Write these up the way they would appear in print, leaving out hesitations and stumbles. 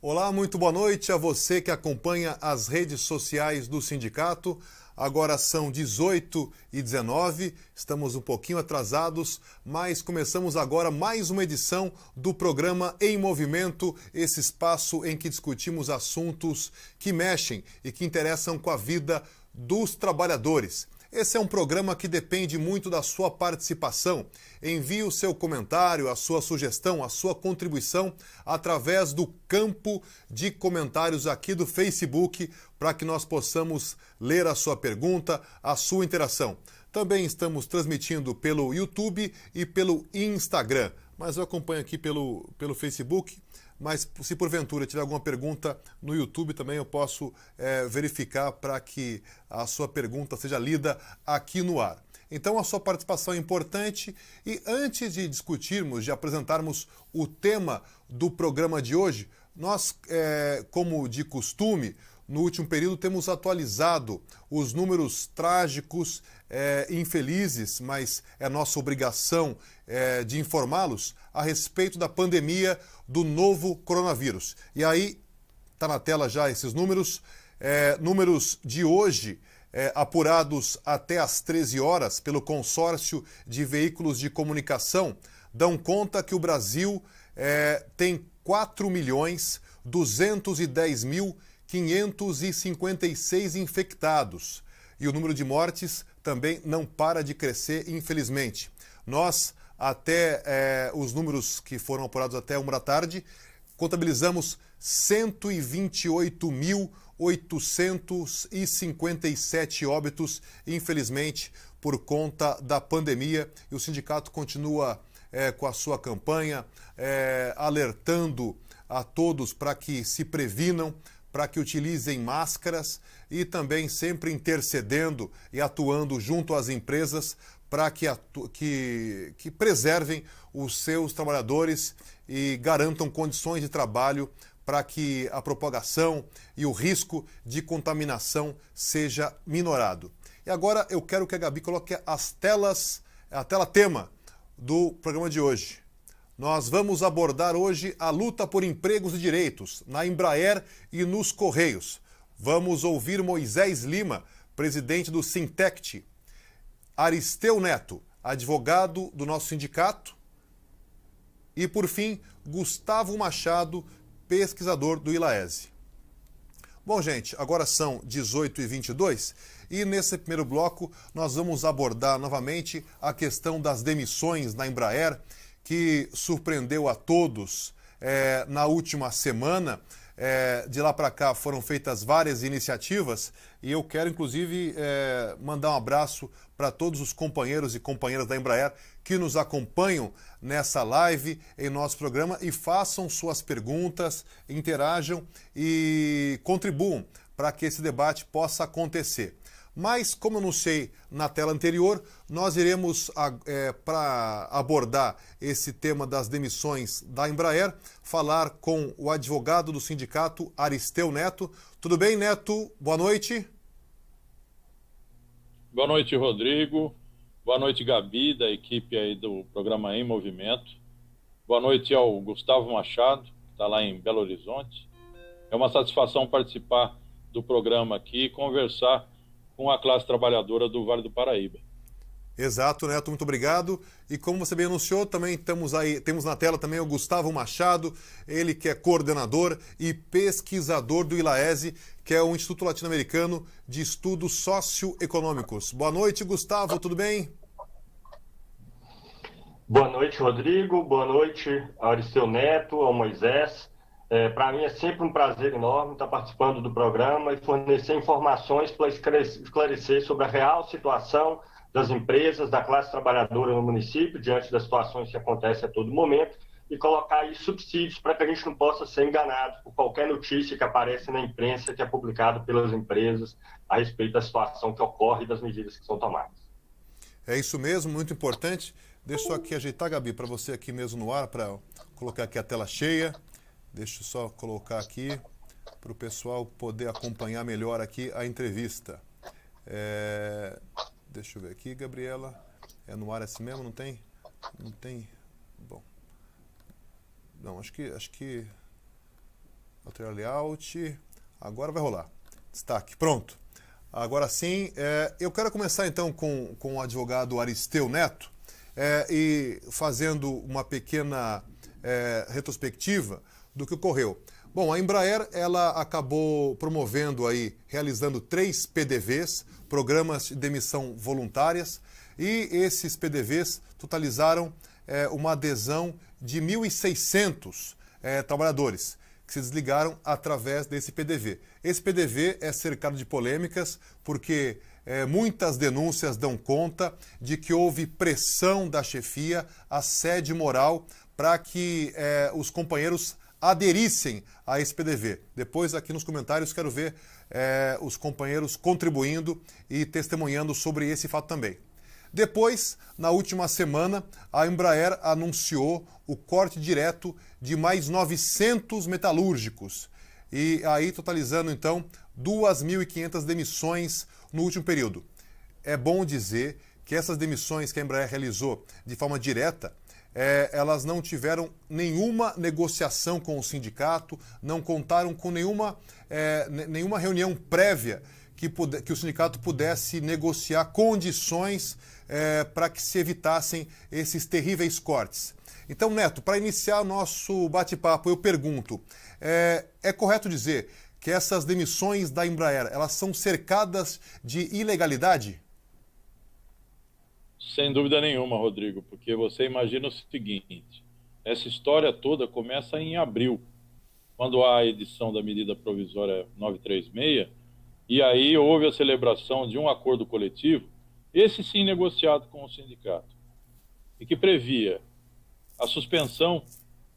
Olá, muito boa noite a você que acompanha as redes sociais do sindicato. Agora são 18h19, estamos um pouquinho atrasados, mas começamos agora mais uma edição do programa Em Movimento, esse espaço em que discutimos assuntos que mexem e que interessam com a vida dos trabalhadores. Esse é um programa que depende muito da sua participação. Envie o seu comentário, a sua sugestão, a sua contribuição através do campo de comentários aqui do Facebook para que nós possamos ler a sua pergunta, a sua interação. Também estamos transmitindo pelo YouTube e pelo Instagram, mas eu acompanho aqui pelo Facebook. Mas se porventura tiver alguma pergunta no YouTube também eu posso verificar para que a sua pergunta seja lida aqui no ar. Então a sua participação é importante e antes de discutirmos, de apresentarmos o tema do programa de hoje, nós, como de costume, no último período temos atualizado os números trágicos, infelizes, mas é nossa obrigação de informá-los a respeito da pandemia do novo coronavírus. E aí, está na tela já esses números, números de hoje, apurados até às 13 horas pelo consórcio de veículos de comunicação, dão conta que o Brasil tem 4.210.556 infectados. E o número de mortes também não para de crescer, infelizmente. Nós, até os números que foram apurados até 1 da tarde, contabilizamos 128.857 óbitos, infelizmente, por conta da pandemia. E o sindicato continua com a sua campanha, alertando a todos para que se previnam, para que utilizem máscaras e também sempre intercedendo e atuando junto às empresas para que preservem os seus trabalhadores e garantam condições de trabalho para que a propagação e o risco de contaminação seja minorado. E agora eu quero que a Gabi coloque a tela tema do programa de hoje. Nós vamos abordar hoje a luta por empregos e direitos na Embraer e nos Correios. Vamos ouvir Moisés Lima, presidente do Sintect, Aristeu Neto, advogado do nosso sindicato, e, por fim, Gustavo Machado, pesquisador do ILAESE. Bom, gente, agora são 18h22 e nesse primeiro bloco nós vamos abordar novamente a questão das demissões na Embraer, que surpreendeu a todos na última semana. De lá para cá foram feitas várias iniciativas e eu quero inclusive mandar um abraço para todos os companheiros e companheiras da Embraer que nos acompanham nessa live, em nosso programa, e façam suas perguntas, interajam e contribuam para que esse debate possa acontecer. Mas, como eu anunciei na tela anterior, nós iremos, para abordar esse tema das demissões da Embraer, falar com o advogado do sindicato, Aristeu Neto. Tudo bem, Neto? Boa noite. Boa noite, Rodrigo. Boa noite, Gabi, da equipe aí do programa Em Movimento. Boa noite ao Gustavo Machado, que está lá em Belo Horizonte. É uma satisfação participar do programa aqui e conversar com a classe trabalhadora do Vale do Paraíba. Exato, Neto, muito obrigado. E como você bem anunciou, também temos na tela também o Gustavo Machado, ele que é coordenador e pesquisador do ILAESE, que é o Instituto Latino-Americano de Estudos Socioeconômicos. Boa noite, Gustavo, tudo bem? Boa noite, Rodrigo. Boa noite, Aristeu Neto, ao Moisés. Para mim é sempre um prazer enorme estar participando do programa e fornecer informações para esclarecer sobre a real situação das empresas, da classe trabalhadora no município, diante das situações que acontecem a todo momento, e colocar aí subsídios para que a gente não possa ser enganado por qualquer notícia que aparece na imprensa, que é publicada pelas empresas a respeito da situação que ocorre e das medidas que são tomadas. É isso mesmo, muito importante. Deixa eu aqui ajeitar, Gabi, para você aqui mesmo no ar, para colocar aqui a tela cheia. Deixa eu só colocar aqui para o pessoal poder acompanhar melhor aqui a entrevista. Deixa eu ver aqui, Gabriela. É no ar assim mesmo? Não tem? Não tem? Bom. Não, acho que Lateral layout. Agora vai rolar. Destaque. Pronto. Agora sim. Eu quero começar então com o advogado Aristeu Neto e fazendo uma pequena retrospectiva do que ocorreu. Bom, a Embraer ela acabou promovendo aí, realizando 3 PDVs, programas de demissão voluntárias, e esses PDVs totalizaram uma adesão de 1.600 trabalhadores que se desligaram através desse PDV. Esse PDV é cercado de polêmicas porque muitas denúncias dão conta de que houve pressão da chefia, assédio moral, para que os companheiros aderissem a esse PDV. Depois, aqui nos comentários, quero ver os companheiros contribuindo e testemunhando sobre esse fato também. Depois, na última semana, a Embraer anunciou o corte direto de mais 900 metalúrgicos, e aí totalizando, então, 2.500 demissões no último período. É bom dizer que essas demissões que a Embraer realizou de forma direta, elas não tiveram nenhuma negociação com o sindicato, não contaram com nenhuma reunião prévia que o sindicato pudesse negociar condições para que se evitassem esses terríveis cortes. Então, Neto, para iniciar nosso bate-papo, eu pergunto, é correto dizer que essas demissões da Embraer, elas são cercadas de ilegalidade? Sem dúvida nenhuma, Rodrigo, porque você imagina o seguinte, essa história toda começa em abril, quando há a edição da medida provisória 936, e aí houve a celebração de um acordo coletivo, esse sim negociado com o sindicato, e que previa a suspensão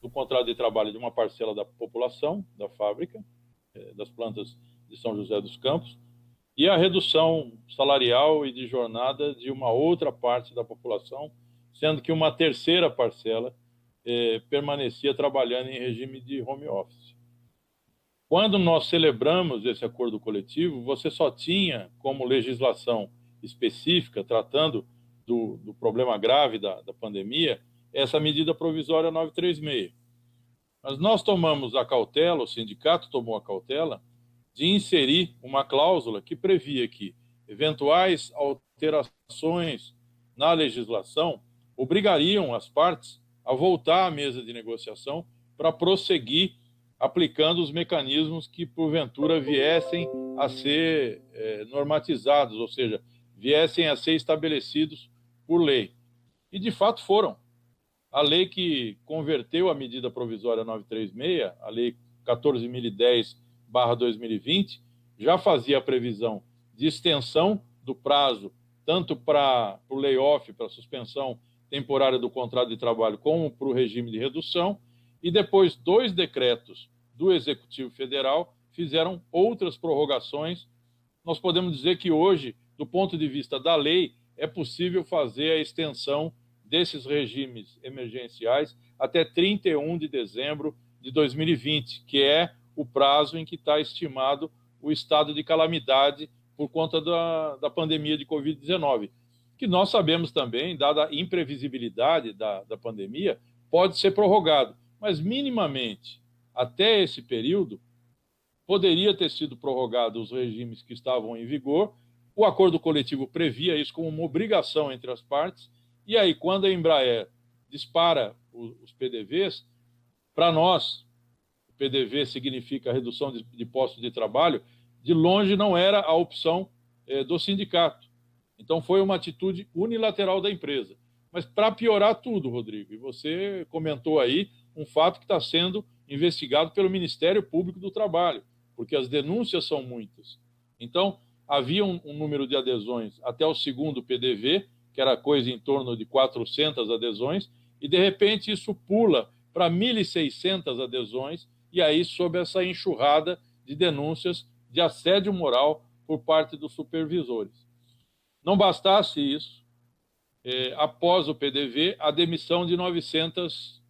do contrato de trabalho de uma parcela da população, da fábrica, das plantas de São José dos Campos, e a redução salarial e de jornada de uma outra parte da população, sendo que uma terceira parcela permanecia trabalhando em regime de home office. Quando nós celebramos esse acordo coletivo, você só tinha como legislação específica, tratando do problema grave da pandemia, essa medida provisória 936. Mas nós tomamos a cautela, o sindicato tomou a cautela, de inserir uma cláusula que previa que eventuais alterações na legislação obrigariam as partes a voltar à mesa de negociação para prosseguir aplicando os mecanismos que, porventura, viessem a ser normatizados, ou seja, viessem a ser estabelecidos por lei. E, de fato, foram. A lei que converteu a medida provisória 936, a lei 14.010/2020, já fazia a previsão de extensão do prazo, tanto para o layoff, para a suspensão temporária do contrato de trabalho, como para o regime de redução, e depois 2 decretos do Executivo Federal fizeram outras prorrogações. Nós podemos dizer que hoje, do ponto de vista da lei, é possível fazer a extensão desses regimes emergenciais até 31 de dezembro de 2020, que é o prazo em que está estimado o estado de calamidade por conta da pandemia de Covid-19, que nós sabemos também, dada a imprevisibilidade da pandemia, pode ser prorrogado, mas minimamente, até esse período, poderia ter sido prorrogado os regimes que estavam em vigor. O acordo coletivo previa isso como uma obrigação entre as partes, e aí, quando a Embraer dispara os PDVs, para nós, o PDV significa redução de postos de trabalho, de longe não era a opção do sindicato. Então, foi uma atitude unilateral da empresa. Mas, para piorar tudo, Rodrigo, e você comentou aí um fato que está sendo investigado pelo Ministério Público do Trabalho, porque as denúncias são muitas. Então, havia um número de adesões até o segundo PDV, que era coisa em torno de 400 adesões, e, de repente, isso pula para 1.600 adesões, e aí, sob essa enxurrada de denúncias de assédio moral por parte dos supervisores. Não bastasse isso, após o PDV, a demissão de 900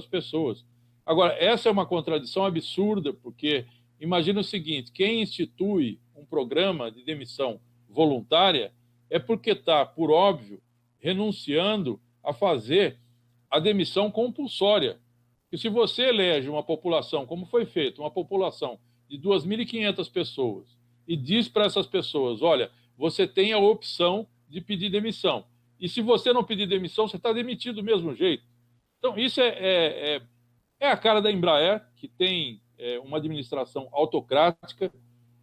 pessoas. Agora, essa é uma contradição absurda, porque imagina o seguinte, quem institui um programa de demissão voluntária é porque está, por óbvio, renunciando a fazer a demissão compulsória. que se você elege uma população, como foi feito, uma população de 2.500 pessoas, e diz para essas pessoas, olha, você tem a opção de pedir demissão. E se você não pedir demissão, você está demitido do mesmo jeito. Então, isso é a cara da Embraer, que tem uma administração autocrática,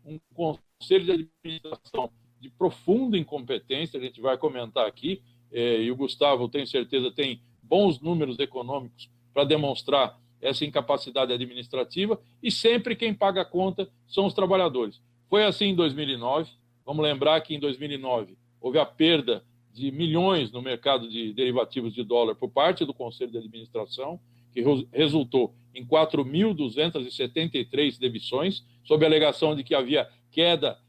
um conselho de administração de profunda incompetência, a gente vai comentar aqui, e o Gustavo, tenho certeza, tem bons números econômicos para demonstrar essa incapacidade administrativa, e sempre quem paga a conta são os trabalhadores. Foi assim em 2009, vamos lembrar que em 2009 houve a perda de milhões no mercado de derivativos de dólar por parte do Conselho de Administração, que resultou em 4.273 demissões, sob a alegação de que havia queda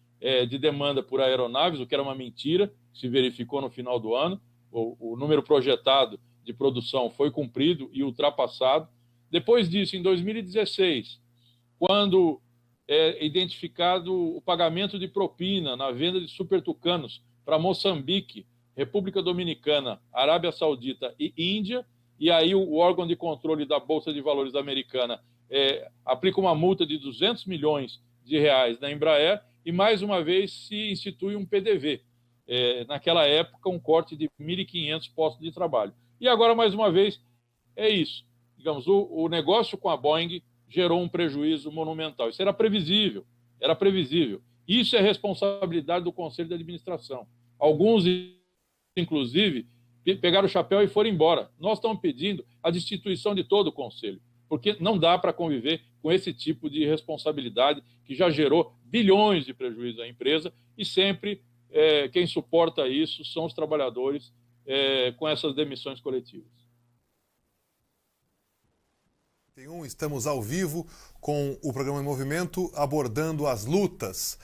de demanda por aeronaves, o que era uma mentira, se verificou no final do ano. O número projetado de produção foi cumprido e ultrapassado. Depois disso, em 2016, quando identificado o pagamento de propina na venda de supertucanos para Moçambique, República Dominicana, Arábia Saudita e Índia, e aí o órgão de controle da Bolsa de Valores americana aplica uma multa de 200 milhões de reais na Embraer e, mais uma vez, se institui um PDV. Naquela época, um corte de 1.500 postos de trabalho. E agora, mais uma vez, é isso. Digamos, o negócio com a Boeing gerou um prejuízo monumental. Isso era previsível, era previsível. Isso é responsabilidade do Conselho de Administração. Alguns, inclusive, pegaram o chapéu e foram embora. Nós estamos pedindo a destituição de todo o Conselho, porque não dá para conviver com esse tipo de responsabilidade que já gerou bilhões de prejuízo à empresa e sempre quem suporta isso são os trabalhadores com essas demissões coletivas. Estamos ao vivo com o programa Em Movimento, abordando as lutas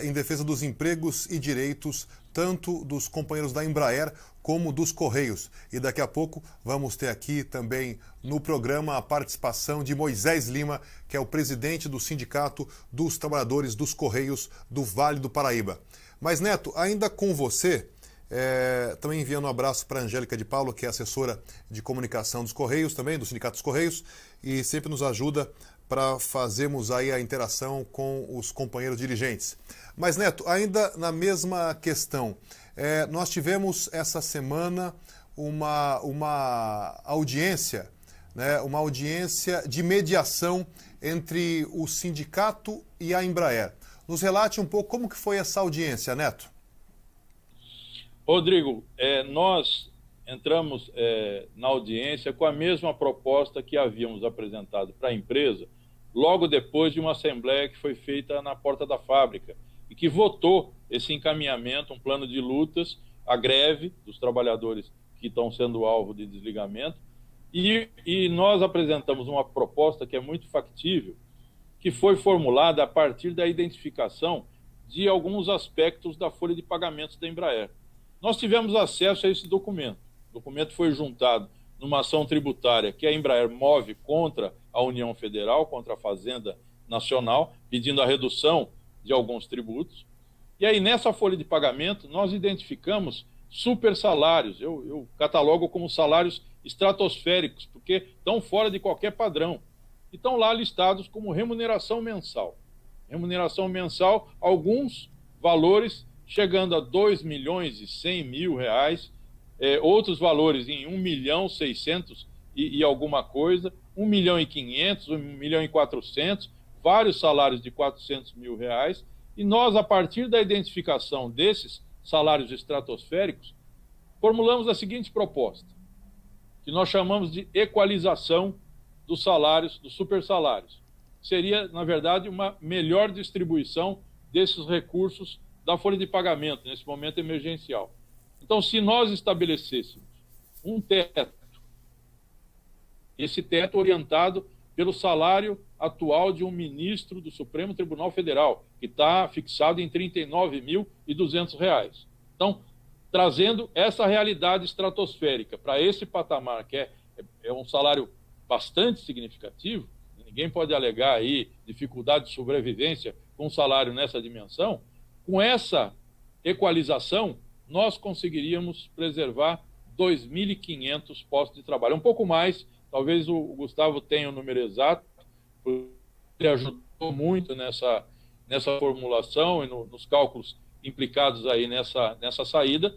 em defesa dos empregos e direitos, tanto dos companheiros da Embraer como dos Correios. E daqui a pouco vamos ter aqui também no programa a participação de Moisés Lima, que é o presidente do Sindicato dos Trabalhadores dos Correios do Vale do Paraíba. Mas, Neto, ainda com você, também enviando um abraço para a Angélica de Paulo, que é assessora de comunicação dos Correios, também do Sindicato dos Correios, e sempre nos ajuda para fazermos aí a interação com os companheiros dirigentes. Mas, Neto, ainda na mesma questão, nós tivemos essa semana uma audiência, né, uma audiência de mediação entre o sindicato e a Embraer. Nos relate um pouco como que foi essa audiência, Neto. Rodrigo, nós entramos na audiência com a mesma proposta que havíamos apresentado para a empresa logo depois de uma assembleia que foi feita na porta da fábrica e que votou esse encaminhamento, um plano de lutas, a greve dos trabalhadores que estão sendo alvo de desligamento, e nós apresentamos uma proposta que é muito factível, que foi formulada a partir da identificação de alguns aspectos da folha de pagamentos da Embraer. Nós tivemos acesso a esse documento. O documento foi juntado numa ação tributária que a Embraer move contra a União Federal, contra a Fazenda Nacional, pedindo a redução de alguns tributos. E aí, nessa folha de pagamento, nós identificamos super salários. Eu catalogo como salários estratosféricos, porque estão fora de qualquer padrão. E estão lá listados como remuneração mensal. Remuneração mensal, alguns valores chegando a 2.100.000 reais, outros valores em 1.600.000 e alguma coisa, 1.500.000, 1.400.000, vários salários de 400.000 reais, e nós, a partir da identificação desses salários estratosféricos, formulamos a seguinte proposta, que nós chamamos de equalização dos salários, dos supersalários. Seria, na verdade, uma melhor distribuição desses recursos da folha de pagamento, nesse momento emergencial. Então, se nós estabelecêssemos um teto, esse teto orientado pelo salário atual de um ministro do Supremo Tribunal Federal, que está fixado em R$ 39.200. Então, trazendo essa realidade estratosférica para esse patamar, que é um salário bastante significativo, ninguém pode alegar aí dificuldade de sobrevivência com um salário nessa dimensão. Com essa equalização, nós conseguiríamos preservar 2.500 postos de trabalho, um pouco mais Talvez o Gustavo tenha o número exato, porque ele ajudou muito nessa formulação e nos cálculos implicados aí nessa saída,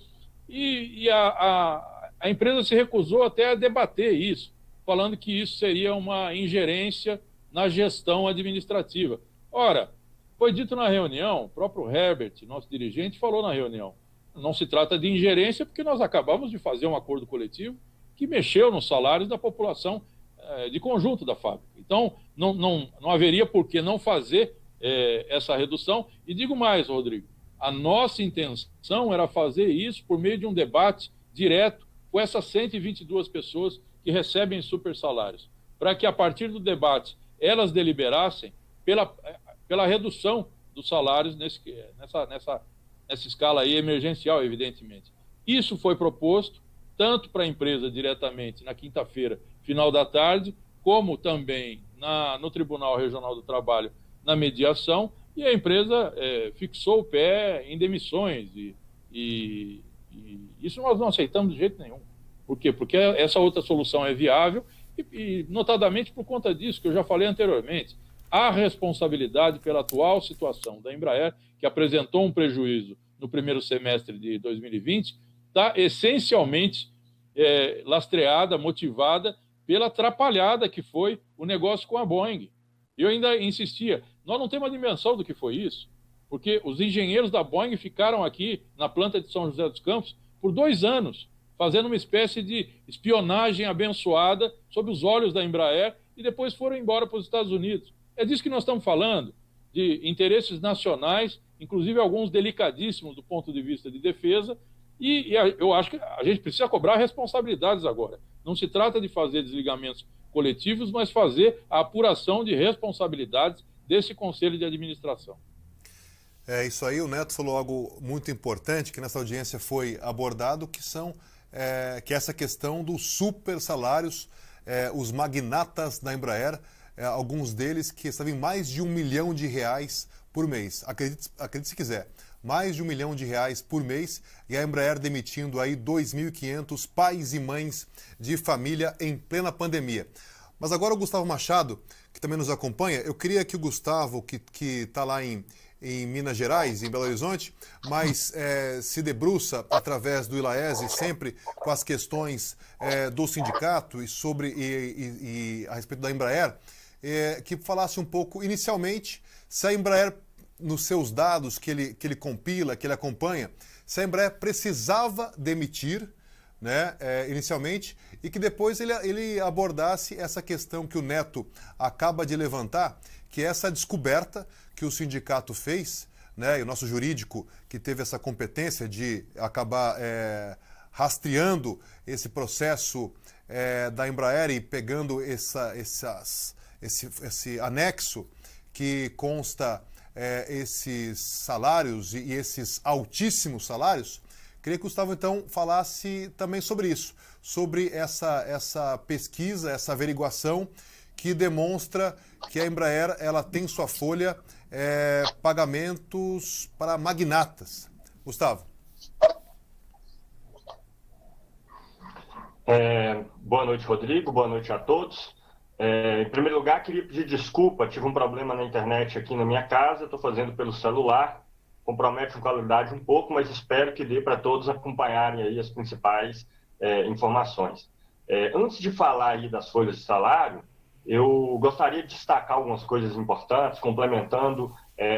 e a empresa se recusou até a debater isso, falando que isso seria uma ingerência na gestão administrativa. Ora, foi dito na reunião, o próprio Herbert, nosso dirigente, falou na reunião, não se trata de ingerência porque nós acabamos de fazer um acordo coletivo que mexeu nos salários da população de conjunto da fábrica. Então, não haveria por que não fazer essa redução. E digo mais, Rodrigo, a nossa intenção era fazer isso por meio de um debate direto com essas 122 pessoas que recebem super salários, para que a partir do debate elas deliberassem pela redução dos salários nessa escala aí emergencial, evidentemente. Isso foi proposto tanto para a empresa diretamente na quinta-feira, final da tarde, como também no Tribunal Regional do Trabalho, na mediação, e a empresa fixou o pé em demissões, e isso nós não aceitamos de jeito nenhum. Por quê? Porque essa outra solução é viável, e notadamente por conta disso, que eu já falei anteriormente, a responsabilidade pela atual situação da Embraer, que apresentou um prejuízo no primeiro semestre de 2020, está essencialmente lastreada, motivada pela atrapalhada que foi o negócio com a Boeing. Eu ainda insistia, nós não temos uma dimensão do que foi isso, porque os engenheiros da Boeing ficaram aqui na planta de São José dos Campos por 2 anos, fazendo uma espécie de espionagem abençoada sob os olhos da Embraer, e depois foram embora para os Estados Unidos. É disso que nós estamos falando, de interesses nacionais, inclusive alguns delicadíssimos do ponto de vista de defesa, e eu acho que a gente precisa cobrar responsabilidades agora. Não se trata de fazer desligamentos coletivos, mas fazer a apuração de responsabilidades desse Conselho de Administração. É isso aí, o Neto falou algo muito importante que nessa audiência foi abordado, que é essa questão dos super salários, os magnatas da Embraer, alguns deles que recebem mais de R$1 milhão por mês. Acredite se quiser, mais de R$1 milhão por mês, e a Embraer demitindo aí 2.500 pais e mães de família em plena pandemia. Mas agora o Gustavo Machado, que também nos acompanha, eu queria que o Gustavo, que está lá em Minas Gerais, em Belo Horizonte, mas se debruça através do ILAESE sempre com as questões do sindicato e a respeito da Embraer, que falasse um pouco, inicialmente, se a Embraer, nos seus dados que ele compila, que ele acompanha, se a Embraer precisava demitir, né, inicialmente, e que depois ele abordasse essa questão que o Neto acaba de levantar, que é essa descoberta que o sindicato fez, né, e o nosso jurídico que teve essa competência de acabar rastreando esse processo da Embraer e pegando esse anexo que consta esses salários e esses altíssimos salários. Queria que o Gustavo, então, falasse também sobre isso, sobre essa pesquisa, essa averiguação que demonstra que a Embraer ela tem sua folha pagamentos para magnatas. Gustavo. Boa noite, Rodrigo. Boa noite a todos. Em primeiro lugar, queria pedir desculpa. Tive um problema na internet aqui na minha casa. Estou fazendo pelo celular. Compromete a qualidade um pouco, mas espero que dê para todos acompanharem aí as principais informações. Antes de falar aí das folhas de salário, eu gostaria de destacar algumas coisas importantes, complementando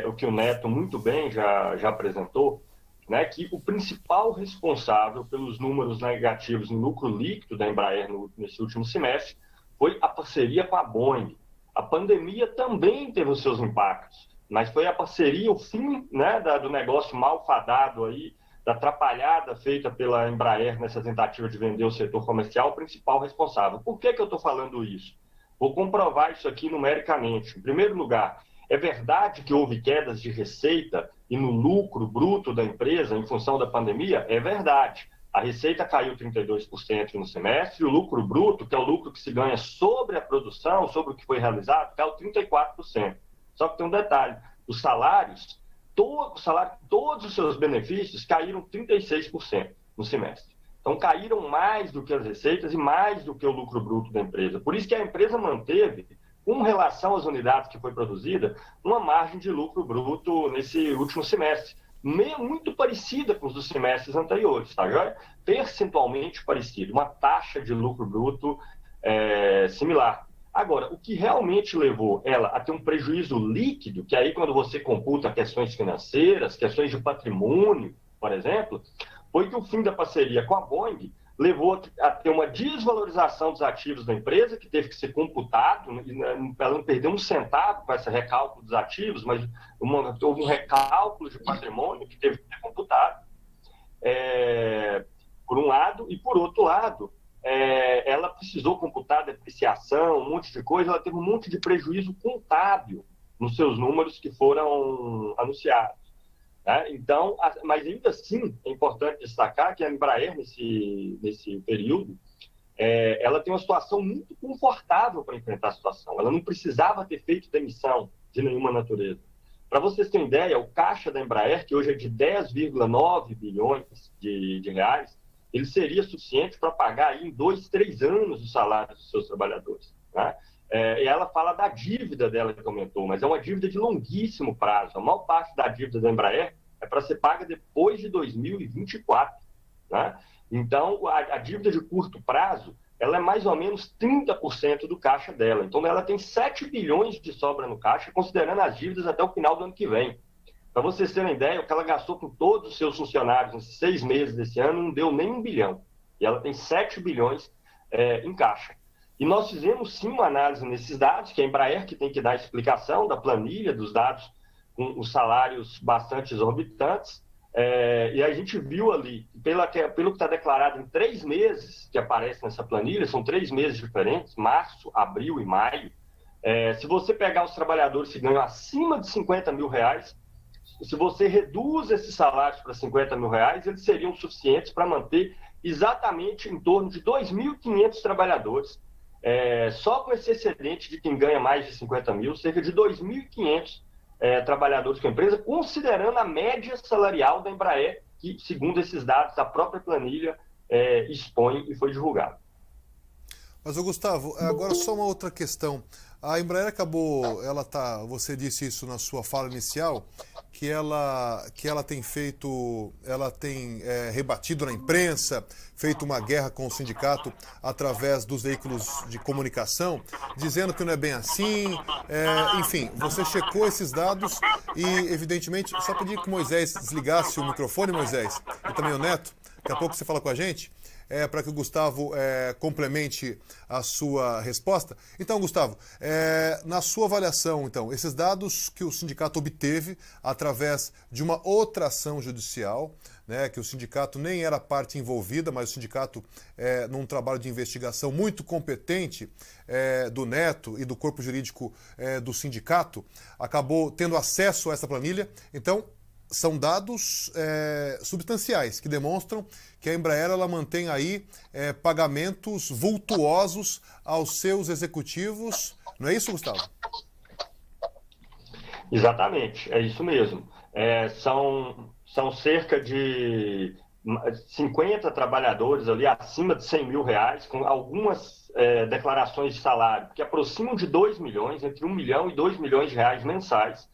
o que o Neto muito bem já apresentou, né, que o principal responsável pelos números negativos no lucro líquido da Embraer nesse último semestre foi a parceria com a Boeing. A pandemia também teve os seus impactos, mas foi a parceria, o fim, né, do negócio malfadado aí, da atrapalhada feita pela Embraer nessa tentativa de vender o setor comercial, o principal responsável. Por que eu estou falando isso? Vou comprovar isso aqui numericamente. Em primeiro lugar, é verdade que houve quedas de receita e no lucro bruto da empresa em função da pandemia? É verdade. A receita caiu 32% no semestre, e o lucro bruto, que é o lucro que se ganha sobre a produção, sobre o que foi realizado, caiu 34%. Só que tem um detalhe, os salários, todos os seus benefícios caíram 36% no semestre. Então, caíram mais do que as receitas e mais do que o lucro bruto da empresa. Por isso que a empresa manteve, com relação às unidades que foi produzida, uma margem de lucro bruto nesse último semestre, muito parecida com os dos semestres anteriores, tá joia? Percentualmente parecida, uma taxa de lucro bruto similar. Agora, o que realmente levou ela a ter um prejuízo líquido, que aí quando você computa questões financeiras, questões de patrimônio, por exemplo, foi que o fim da parceria com a Boeing levou a ter uma desvalorização dos ativos da empresa, que teve que ser computado, ela não perdeu um centavo com esse recálculo dos ativos, mas houve um recálculo de patrimônio que teve que ser computado, por um lado, e por outro lado, ela precisou computar depreciação, um monte de coisa, ela teve um monte de prejuízo contábil nos seus números que foram anunciados. Então, mas ainda assim, é importante destacar que a Embraer, nesse período, ela tem uma situação muito confortável para enfrentar a situação. Ela não precisava ter feito demissão de nenhuma natureza. Para vocês terem ideia, o caixa da Embraer, que hoje é de 10,9 bilhões de reais, ele seria suficiente para pagar aí em 2, 3 anos o salário dos seus trabalhadores. E ela fala da dívida dela que aumentou, mas é uma dívida de longuíssimo prazo. A maior parte da dívida da Embraer é para ser paga depois de 2024. Então, a dívida de curto prazo, ela é mais ou menos 30% do caixa dela. Então, ela tem 7 bilhões de sobra no caixa, considerando as dívidas até o final do ano que vem. Para vocês terem ideia, o que ela gastou com todos os seus funcionários nesses 6 meses desse ano não deu nem 1 bilhão. E ela tem 7 bilhões em caixa. E nós fizemos, sim, uma análise nesses dados, que é a Embraer que tem que dar a explicação da planilha dos dados com os salários bastante exorbitantes. E a gente viu ali, pelo que está declarado em 3 meses que aparece nessa planilha, são 3 meses diferentes, março, abril e maio. Se você pegar os trabalhadores que ganham acima de 50 mil reais, se você reduz esses salários para 50 mil reais, eles seriam suficientes para manter exatamente em torno de 2.500 trabalhadores. Só com esse excedente de quem ganha mais de 50 mil, cerca de 2.500 trabalhadores com a empresa, considerando a média salarial da Embraer, que, segundo esses dados, a própria planilha expõe e foi divulgado. Mas, Gustavo, agora só uma outra questão. A Embraer acabou, você disse isso na sua fala inicial, que ela tem rebatido na imprensa, feito uma guerra com o sindicato através dos veículos de comunicação, dizendo que não é bem assim. Enfim, você checou esses dados e, evidentemente, só pedir que o Moisés desligasse o microfone, Moisés, e também o Neto, daqui a pouco você fala com a gente. Para que o Gustavo complemente a sua resposta. Então, Gustavo, na sua avaliação, então, esses dados que o sindicato obteve através de uma outra ação judicial, né, que o sindicato nem era parte envolvida, mas o sindicato, num trabalho de investigação muito competente do Neto e do corpo jurídico do sindicato, acabou tendo acesso a essa planilha. Então, são dados substanciais que demonstram que a Embraer ela mantém aí pagamentos vultuosos aos seus executivos. Não é isso, Gustavo? Exatamente, é isso mesmo. São cerca de 50 trabalhadores ali acima de 100 mil reais, com algumas declarações de salário que aproximam de 2 milhões, entre 1 milhão e 2 milhões de reais mensais.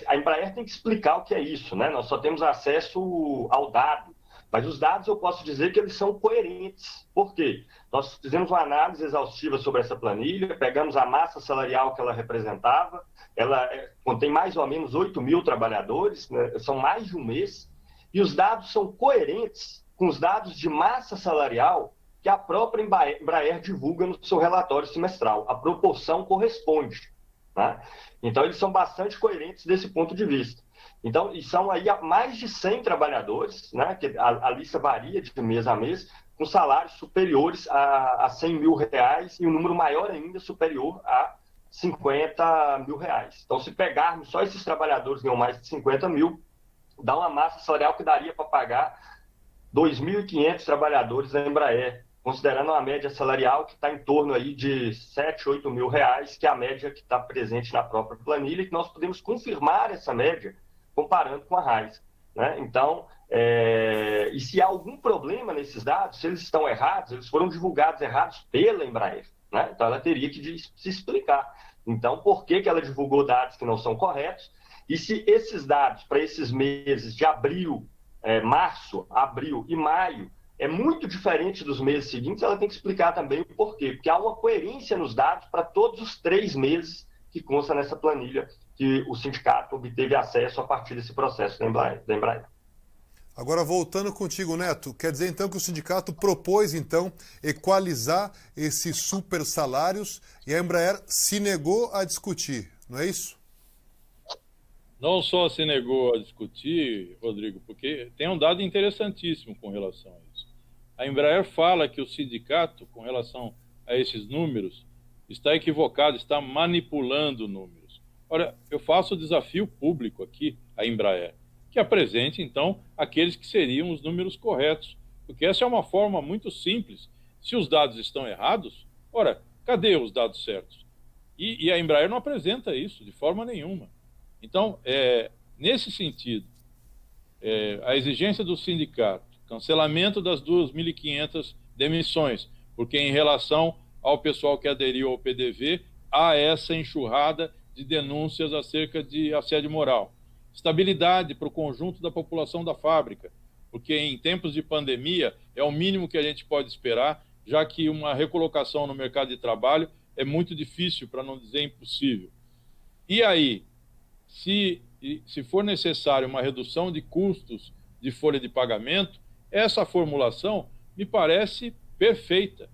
A Embraer tem que explicar o que é isso, né? Nós só temos acesso ao dado, mas os dados eu posso dizer que eles são coerentes. Por quê? Nós fizemos uma análise exaustiva sobre essa planilha, pegamos a massa salarial que ela representava, ela contém mais ou menos 8 mil trabalhadores, né? São mais de um mês, e os dados são coerentes com os dados de massa salarial que a própria Embraer divulga no seu relatório semestral. A proporção corresponde. Então, eles são bastante coerentes desse ponto de vista. Então, e são aí mais de 100 trabalhadores, né, que a lista varia de mês a mês, com salários superiores a 100 mil reais e um número maior ainda superior a 50 mil reais. Então, se pegarmos só esses trabalhadores que ganham mais de 50 mil, dá uma massa salarial que daria para pagar 2.500 trabalhadores da Embraer, considerando uma média salarial que está em torno aí de 7, 8 mil reais, que é a média que está presente na própria planilha, e que nós podemos confirmar essa média comparando com a RAIS. Né? Então, E se há algum problema nesses dados, se eles estão errados, eles foram divulgados errados pela Embraer, né? Então ela teria que se explicar. Então, por que ela divulgou dados que não são corretos? E se esses dados para esses meses de abril, março, abril e maio é muito diferente dos meses seguintes, ela tem que explicar também o porquê. Porque há uma coerência nos dados para todos os 3 meses que consta nessa planilha que o sindicato obteve acesso a partir desse processo da Embraer. Agora, voltando contigo, Neto, quer dizer então que o sindicato propôs então equalizar esses super salários e a Embraer se negou a discutir, não é isso? Não só se negou a discutir, Rodrigo, porque tem um dado interessantíssimo com relação a isso. A Embraer fala que o sindicato, com relação a esses números, está equivocado, está manipulando números. Olha, eu faço o desafio público aqui à Embraer, que apresente, então, aqueles que seriam os números corretos. Porque essa é uma forma muito simples. Se os dados estão errados, ora, cadê os dados certos? E a Embraer não apresenta isso de forma nenhuma. Então, nesse sentido, a exigência do sindicato, cancelamento das 2.500 demissões, porque em relação ao pessoal que aderiu ao PDV, há essa enxurrada de denúncias acerca de assédio moral. Estabilidade para o conjunto da população da fábrica, porque em tempos de pandemia é o mínimo que a gente pode esperar, já que uma recolocação no mercado de trabalho é muito difícil, para não dizer impossível. E aí, se for necessário uma redução de custos de folha de pagamento, essa formulação me parece perfeita.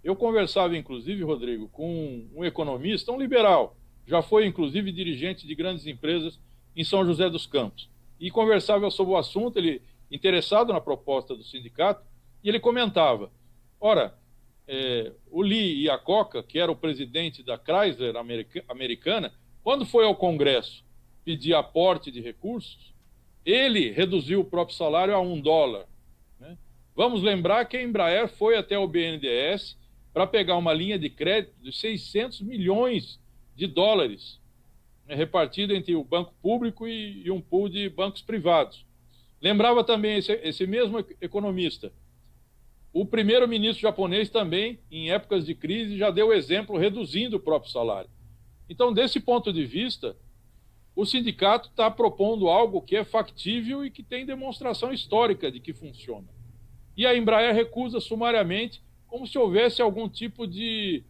Eu conversava, inclusive, Rodrigo, com um economista, um liberal, já foi, inclusive, dirigente de grandes empresas em São José dos Campos, e conversava sobre o assunto, ele interessado na proposta do sindicato, e ele comentava, ora, o Lee Iacocca, que era o presidente da Chrysler americana, quando foi ao Congresso pedir aporte de recursos, ele reduziu o próprio salário a $1. Né? Vamos lembrar que a Embraer foi até o BNDES para pegar uma linha de crédito de $600 milhões, repartido entre o banco público e um pool de bancos privados. Lembrava também esse mesmo economista. O primeiro-ministro japonês também, em épocas de crise, já deu exemplo reduzindo o próprio salário. Então, desse ponto de vista, o sindicato está propondo algo que é factível e que tem demonstração histórica de que funciona. E a Embraer recusa sumariamente, como se houvesse algum tipo de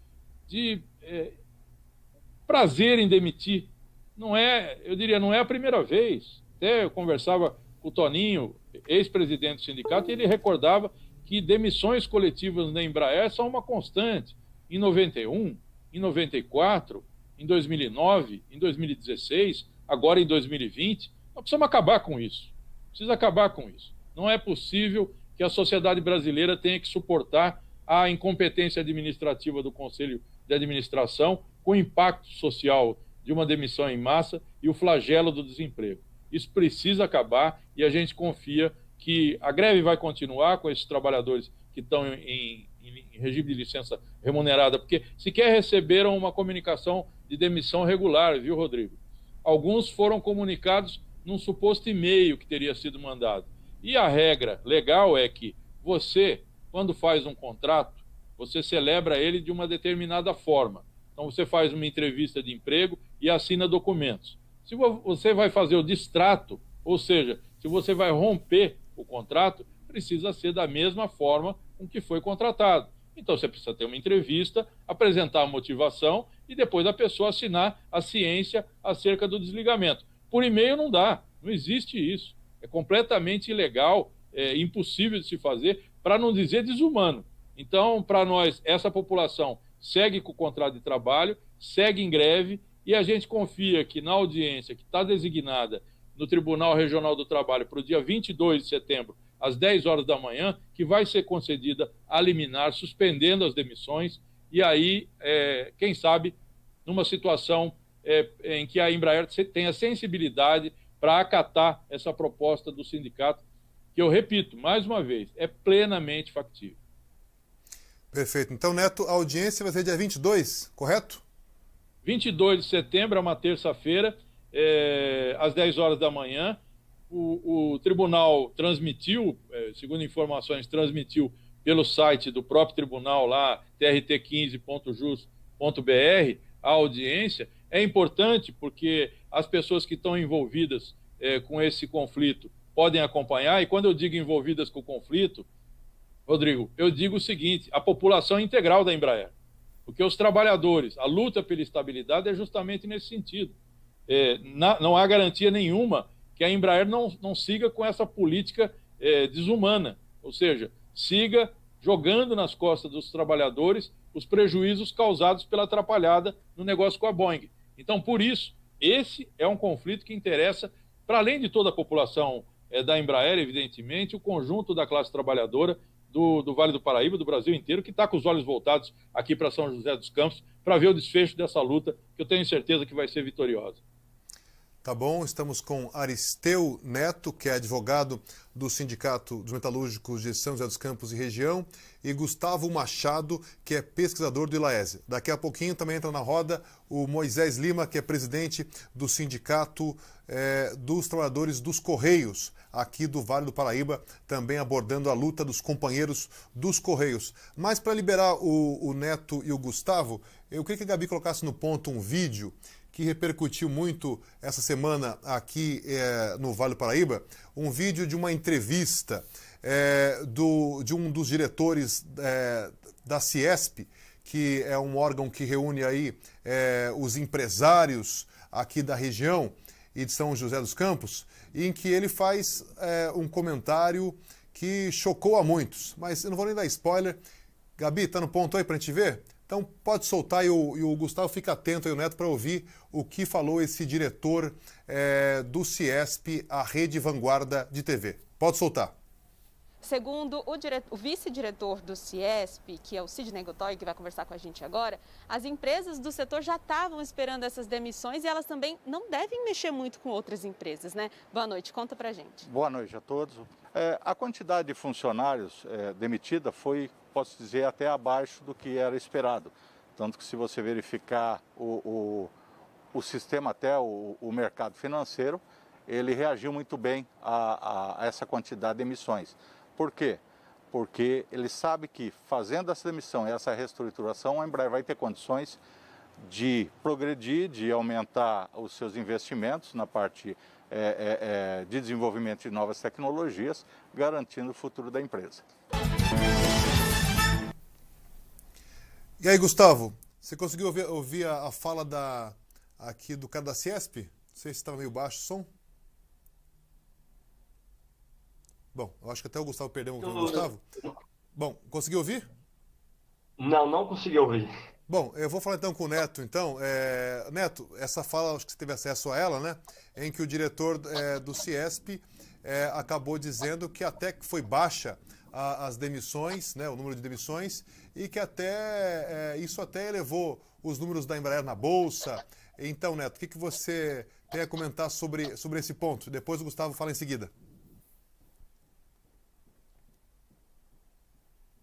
prazer em demitir. Não é, eu diria, não é a primeira vez. Até eu conversava com o Toninho, ex-presidente do sindicato, e ele recordava que demissões coletivas na Embraer são uma constante. Em 91, em 94, em 2009, em 2016, agora em 2020, nós precisamos acabar com isso. Precisa acabar com isso. Não é possível que a sociedade brasileira tenha que suportar a incompetência administrativa do Conselho de Administração com o impacto social de uma demissão em massa e o flagelo do desemprego. Isso precisa acabar e a gente confia que a greve vai continuar com esses trabalhadores que estão em regime de licença remunerada, porque sequer receberam uma comunicação de demissão regular, viu, Rodrigo? Alguns foram comunicados num suposto e-mail que teria sido mandado. E a regra legal é que você, quando faz um contrato, você celebra ele de uma determinada forma. Então, você faz uma entrevista de emprego e assina documentos. Se você vai fazer o distrato, ou seja, se você vai romper o contrato, precisa ser da mesma forma com que foi contratado. Então, você precisa ter uma entrevista, apresentar a motivação e depois a pessoa assinar a ciência acerca do desligamento. Por e-mail não dá, não existe isso. É completamente ilegal, impossível de se fazer, para não dizer desumano. Então, para nós, essa população segue com o contrato de trabalho, segue em greve, e a gente confia que na audiência que está designada no Tribunal Regional do Trabalho para o dia 22 de setembro, às 10 horas da manhã, que vai ser concedida a liminar, suspendendo as demissões, e aí, quem sabe, numa situação em que a Embraer tenha sensibilidade para acatar essa proposta do sindicato, que eu repito, mais uma vez, é plenamente factível. Perfeito. Então, Neto, a audiência vai ser dia 22, correto? 22 de setembro, é uma terça-feira, às 10 horas da manhã. o tribunal transmitiu, segundo informações, transmitiu pelo site do próprio tribunal lá, trt15.jus.br, a audiência. É importante porque as pessoas que estão envolvidas com esse conflito podem acompanhar, e quando eu digo envolvidas com o conflito, Rodrigo, eu digo o seguinte: a população integral da Embraer, porque os trabalhadores, a luta pela estabilidade é justamente nesse sentido. Não há garantia nenhuma que a Embraer não siga com essa política desumana, ou seja, siga jogando nas costas dos trabalhadores os prejuízos causados pela atrapalhada no negócio com a Boeing. Então, por isso, esse é um conflito que interessa, para além de toda a população da Embraer, evidentemente, o conjunto da classe trabalhadora do Vale do Paraíba, do Brasil inteiro, que está com os olhos voltados aqui para São José dos Campos, para ver o desfecho dessa luta, que eu tenho certeza que vai ser vitoriosa. Tá bom, estamos com Aristeu Neto, que é advogado do Sindicato dos Metalúrgicos de São José dos Campos e região, e Gustavo Machado, que é pesquisador do ILAESE. Daqui a pouquinho também entra na roda o Moisés Lima, que é presidente do Sindicato dos Trabalhadores dos Correios, aqui do Vale do Paraíba, também abordando a luta dos companheiros dos Correios. Mas para liberar o Neto e o Gustavo, eu queria que a Gabi colocasse no ponto um vídeo que repercutiu muito essa semana aqui no Vale do Paraíba, um vídeo de uma entrevista de um dos diretores da Ciesp, que é um órgão que reúne aí os empresários aqui da região e de São José dos Campos, em que ele faz um comentário que chocou a muitos, mas eu não vou nem dar spoiler. Gabi, tá no ponto aí para a gente ver? Então pode soltar e o Gustavo fica atento aí, o Neto, para ouvir o que falou esse diretor do Ciesp, a Rede Vanguarda de TV. Pode soltar. Segundo o vice-diretor do Ciesp, que é o Sidney Godoy, que vai conversar com a gente agora, as empresas do setor já estavam esperando essas demissões e elas também não devem mexer muito com outras empresas, né? Boa noite, conta pra gente. Boa noite a todos. A quantidade de funcionários demitida foi, posso dizer, até abaixo do que era esperado. Tanto que se você verificar o sistema, até o mercado financeiro, ele reagiu muito bem a essa quantidade de emissões. Por quê? Porque ele sabe que fazendo essa demissão e essa reestruturação, a Embraer vai ter condições de progredir, de aumentar os seus investimentos na parte de desenvolvimento de novas tecnologias, garantindo o futuro da empresa. E aí, Gustavo, você conseguiu ouvir a fala aqui do cara da Ciesp? Não sei se estava meio baixo o som. Bom, eu acho que até o Gustavo perdeu o Gustavo. Bom, conseguiu ouvir? Não consegui ouvir. Bom, eu vou falar então com o Neto. Então, Neto, essa fala, acho que você teve acesso a ela, né? Em que o diretor do Ciesp acabou dizendo que até que foi baixa as demissões, né? O número de demissões, e que até isso até elevou os números da Embraer na Bolsa. Então, Neto, o que você tem a comentar sobre esse ponto? Depois o Gustavo fala em seguida.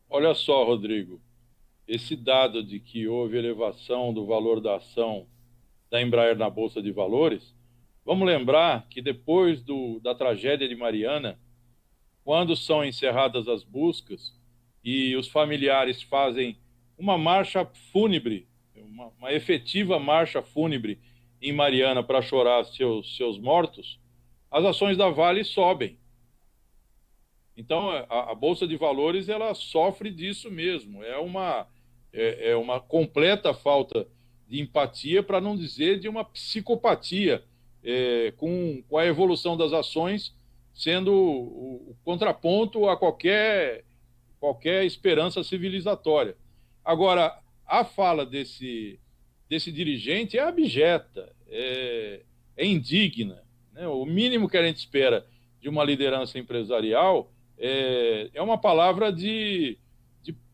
Olha só, Rodrigo, esse dado de que houve elevação do valor da ação da Embraer na Bolsa de Valores, vamos lembrar que depois da tragédia de Mariana, quando são encerradas as buscas e os familiares fazem uma marcha fúnebre, uma efetiva marcha fúnebre em Mariana para chorar seus mortos, as ações da Vale sobem. Então, a Bolsa de Valores, ela sofre disso mesmo. É uma completa falta de empatia, para não dizer de uma psicopatia, com a evolução das ações sendo o contraponto a qualquer esperança civilizatória. Agora, a fala desse dirigente é abjeta, é indigna, né? O mínimo que a gente espera de uma liderança empresarial é uma palavra de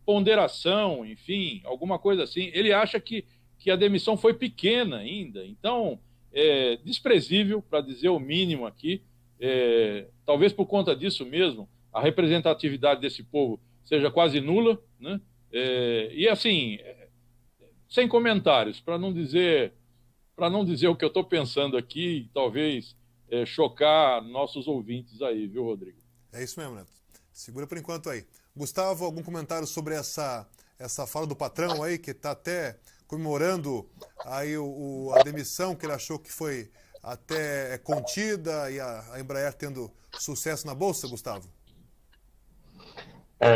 ponderação, enfim, alguma coisa assim. Ele acha que a demissão foi pequena ainda, então é desprezível, para dizer o mínimo aqui. Talvez por conta disso mesmo, a representatividade desse povo seja quase nula, né? E assim, sem comentários, para não dizer o que eu estou pensando aqui, talvez chocar nossos ouvintes aí, viu, Rodrigo? É isso mesmo, Neto. Segura por enquanto aí. Gustavo, algum comentário sobre essa fala do patrão aí, que está até comemorando aí a demissão, que ele achou que foi até contida, e a Embraer tendo sucesso na Bolsa, Gustavo?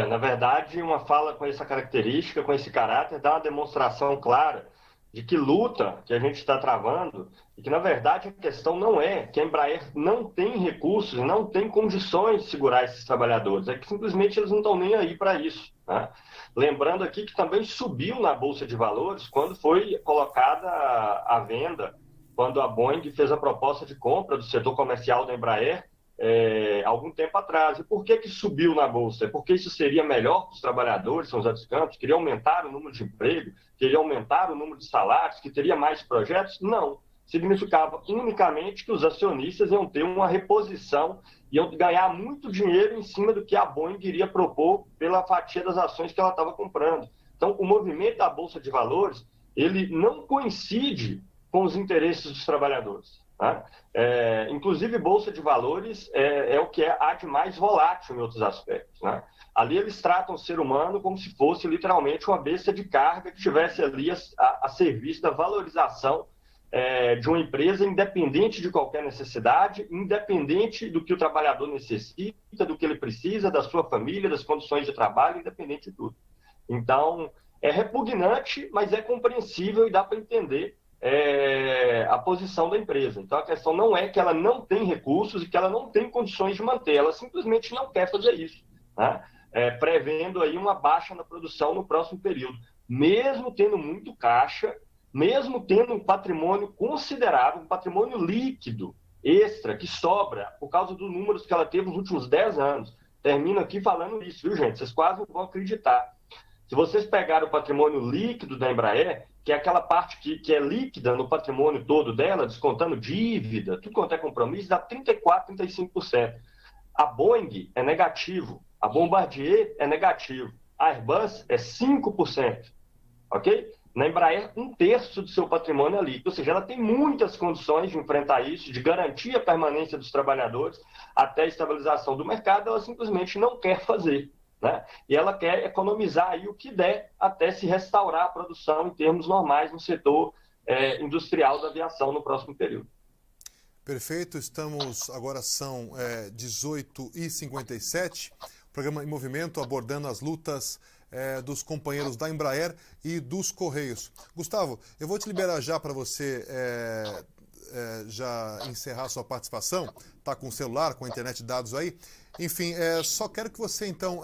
Na verdade, uma fala com essa característica, com esse caráter, dá uma demonstração clara de que luta que a gente está travando e que, na verdade, a questão não é que a Embraer não tem recursos, não tem condições de segurar esses trabalhadores, é que simplesmente eles não estão nem aí para isso, né? Lembrando aqui que também subiu na Bolsa de Valores quando foi colocada à venda, quando a Boeing fez a proposta de compra do setor comercial da Embraer, algum tempo atrás. E por que subiu na Bolsa? É porque isso seria melhor para os trabalhadores, São José dos Campos, queria aumentar o número de emprego, queria aumentar o número de salários, que teria mais projetos? Não. Significava unicamente que os acionistas iam ter uma reposição, iam ganhar muito dinheiro em cima do que a Boeing iria propor pela fatia das ações que ela estava comprando. Então, o movimento da Bolsa de Valores, ele não coincide com os interesses dos trabalhadores. Tá? Inclusive, Bolsa de Valores é o que há de mais volátil em outros aspectos. Né? Ali eles tratam o ser humano como se fosse literalmente uma besta de carga que estivesse ali a serviço da valorização de uma empresa, independente de qualquer necessidade, independente do que o trabalhador necessita, do que ele precisa, da sua família, das condições de trabalho, independente de tudo. Então, é repugnante, mas é compreensível e dá para entender a posição da empresa. Então, a questão não é que ela não tem recursos e que ela não tem condições de manter, ela simplesmente não quer fazer isso, né? Prevendo aí uma baixa na produção no próximo período. Mesmo tendo muito caixa, mesmo tendo um patrimônio considerável, um patrimônio líquido, extra, que sobra, por causa dos números que ela teve nos últimos 10 anos. Termino aqui falando isso, viu, gente? Vocês quase não vão acreditar. Se vocês pegarem o patrimônio líquido da Embraer, que é aquela parte que é líquida no patrimônio todo dela, descontando dívida, tudo quanto é compromisso, dá 34%, 35%. A Boeing é negativo, a Bombardier é negativo, a Airbus é 5%, ok? Na Embraer, 1/3 do seu patrimônio é líquido, ou seja, ela tem muitas condições de enfrentar isso, de garantir a permanência dos trabalhadores até a estabilização do mercado, ela simplesmente não quer fazer. Né? E ela quer economizar aí o que der até se restaurar a produção em termos normais no setor industrial da aviação no próximo período. Perfeito, agora são 18h57, programa em movimento abordando as lutas dos companheiros da Embraer e dos Correios. Gustavo, eu vou te liberar já para você já encerrar sua participação, tá com o celular, com a internet de dados aí. Enfim, só quero que você então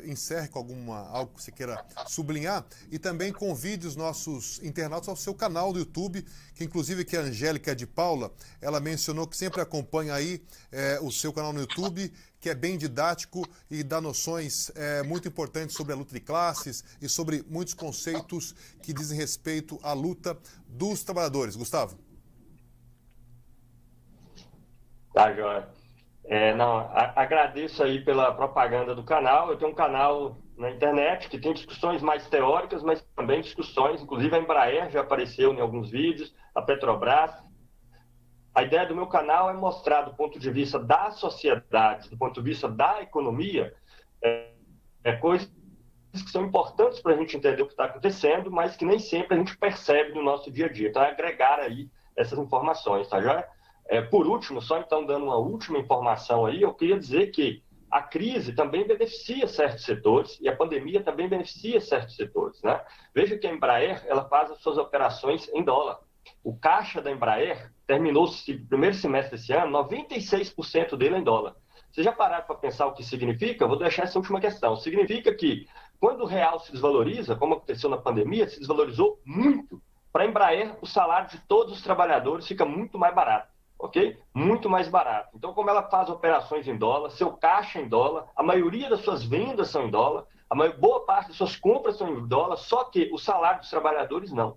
encerre com algo que você queira sublinhar e também convide os nossos internautas ao seu canal do YouTube, que inclusive que a Angélica de Paula, ela mencionou que sempre acompanha aí o seu canal no YouTube, que é bem didático e dá noções muito importantes sobre a luta de classes e sobre muitos conceitos que dizem respeito à luta dos trabalhadores. Gustavo? Tá, joia. Agradeço aí pela propaganda do canal. Eu tenho um canal na internet que tem discussões mais teóricas, mas também discussões, inclusive a Embraer já apareceu em alguns vídeos, a Petrobras. A ideia do meu canal é mostrar do ponto de vista da sociedade, do ponto de vista da economia, coisas que são importantes para a gente entender o que está acontecendo, mas que nem sempre a gente percebe no nosso dia a dia. Então, é agregar aí essas informações, tá joia? Por último, só então dando uma última informação aí, eu queria dizer que a crise também beneficia certos setores e a pandemia também beneficia certos setores, né? Veja que a Embraer, ela faz as suas operações em dólar. O caixa da Embraer terminou o primeiro semestre desse ano, 96% dele é em dólar. Vocês já pararam para pensar o que significa? Eu vou deixar essa última questão. Significa que quando o real se desvaloriza, como aconteceu na pandemia, se desvalorizou muito. Para a Embraer, o salário de todos os trabalhadores fica muito mais barato. Ok? Muito mais barato. Então, como ela faz operações em dólar, seu caixa em dólar, a maioria das suas vendas são em dólar, boa parte das suas compras são em dólar, só que o salário dos trabalhadores não.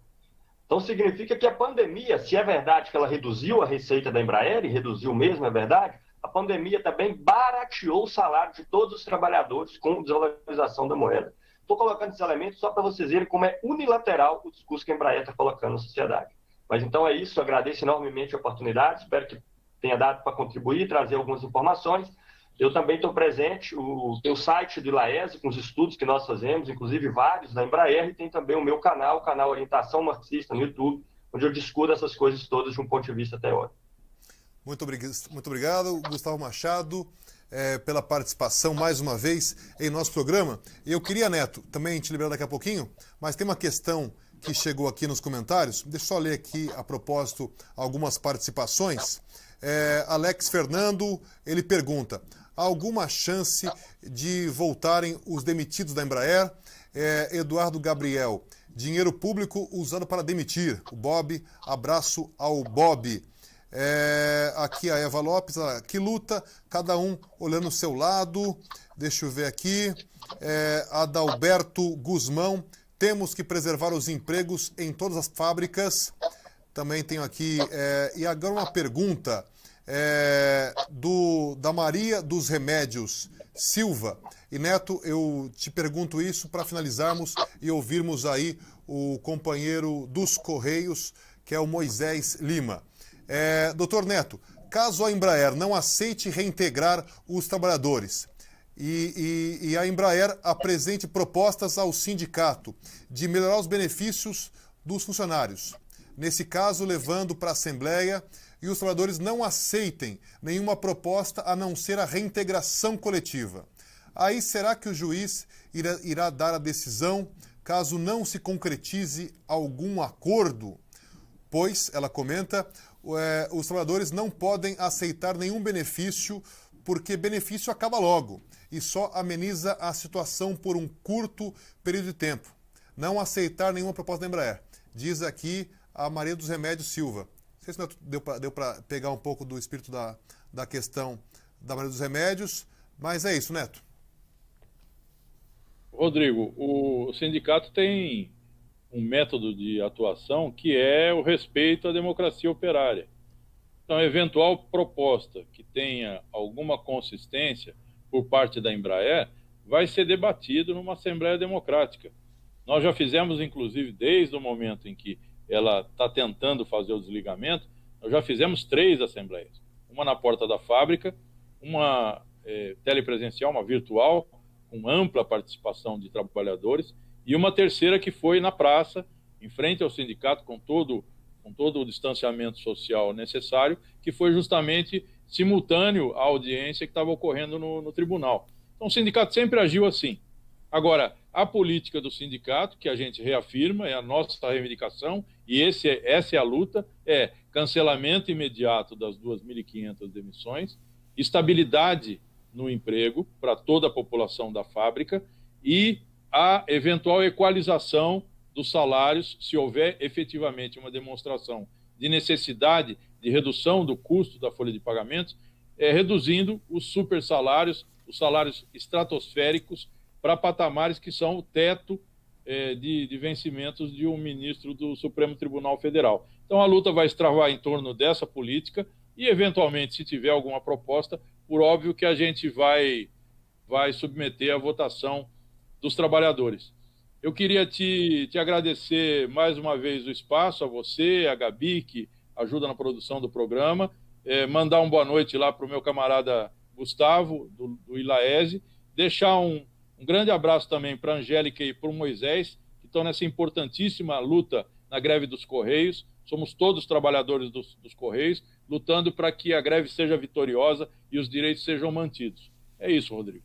Então, significa que a pandemia, se é verdade que ela reduziu a receita da Embraer, e reduziu mesmo, é verdade, a pandemia também barateou o salário de todos os trabalhadores com desvalorização da moeda. Estou colocando esses elementos só para vocês verem como é unilateral o discurso que a Embraer está colocando na sociedade. Mas então é isso, agradeço enormemente a oportunidade, espero que tenha dado para contribuir, trazer algumas informações. Eu também estou presente, tem o site do ILAESE, com os estudos que nós fazemos, inclusive vários da Embraer, e tem também o meu canal, o canal Orientação Marxista no YouTube, onde eu discuto essas coisas todas de um ponto de vista teórico. Muito obrigado, Gustavo Machado, pela participação mais uma vez em nosso programa. Eu queria, Neto, também te liberar daqui a pouquinho, mas tem uma questão que chegou aqui nos comentários. Deixa eu só ler aqui, a propósito, algumas participações. Alex Fernando, ele pergunta: há alguma chance de voltarem os demitidos da Embraer? Eduardo Gabriel: dinheiro público usado para demitir. O Bob, abraço ao Bob. Aqui a Eva Lopes, que luta, cada um olhando o seu lado. Deixa eu ver aqui. Adalberto Guzmão: temos que preservar os empregos em todas as fábricas. Também tenho aqui, e agora uma pergunta da Maria dos Remédios Silva. E Neto, eu te pergunto isso para finalizarmos e ouvirmos aí o companheiro dos Correios, que é o Moisés Lima. Doutor Neto, caso a Embraer não aceite reintegrar os trabalhadores e a Embraer apresente propostas ao sindicato de melhorar os benefícios dos funcionários, nesse caso levando para a Assembleia, e os trabalhadores não aceitem nenhuma proposta a não ser a reintegração coletiva, aí será que o juiz irá dar a decisão caso não se concretize algum acordo? Pois, ela comenta, os trabalhadores não podem aceitar nenhum benefício, porque benefício acaba logo e só ameniza a situação por um curto período de tempo. Não aceitar nenhuma proposta da Embraer. Diz aqui a Maria dos Remédios Silva. Não sei se deu para pegar um pouco do espírito da questão da Maria dos Remédios, mas é isso, Neto. Rodrigo, o sindicato tem um método de atuação que é o respeito à democracia operária. Então, eventual proposta que tenha alguma consistência por parte da Embraer vai ser debatido numa Assembleia Democrática. Nós já fizemos, inclusive, desde o momento em que ela está tentando fazer o desligamento, nós já fizemos 3 assembleias. Uma na porta da fábrica, uma telepresencial, uma virtual, com ampla participação de trabalhadores, e uma terceira que foi na praça, em frente ao sindicato, com todo o distanciamento social necessário, que foi justamente simultâneo à audiência que estava ocorrendo no tribunal. Então o sindicato sempre agiu assim. Agora, a política do sindicato, que a gente reafirma, é a nossa reivindicação, e essa é a luta, é cancelamento imediato das 2.500 demissões, estabilidade no emprego para toda a população da fábrica e a eventual equalização dos salários, se houver efetivamente uma demonstração de necessidade de redução do custo da folha de pagamentos, reduzindo os super salários, os salários estratosféricos, para patamares que são o teto de vencimentos de um ministro do Supremo Tribunal Federal. Então a luta vai se travar em torno dessa política e, eventualmente, se tiver alguma proposta, por óbvio que a gente vai submeter à votação dos trabalhadores. Eu queria te agradecer mais uma vez o espaço, a você, a Gabi, que ajuda na produção do programa, mandar uma boa noite lá para o meu camarada Gustavo, do ILAESE, deixar um grande abraço também para a Angélica e para o Moisés, que estão nessa importantíssima luta na greve dos Correios. Somos todos trabalhadores dos Correios, lutando para que a greve seja vitoriosa e os direitos sejam mantidos. É isso, Rodrigo.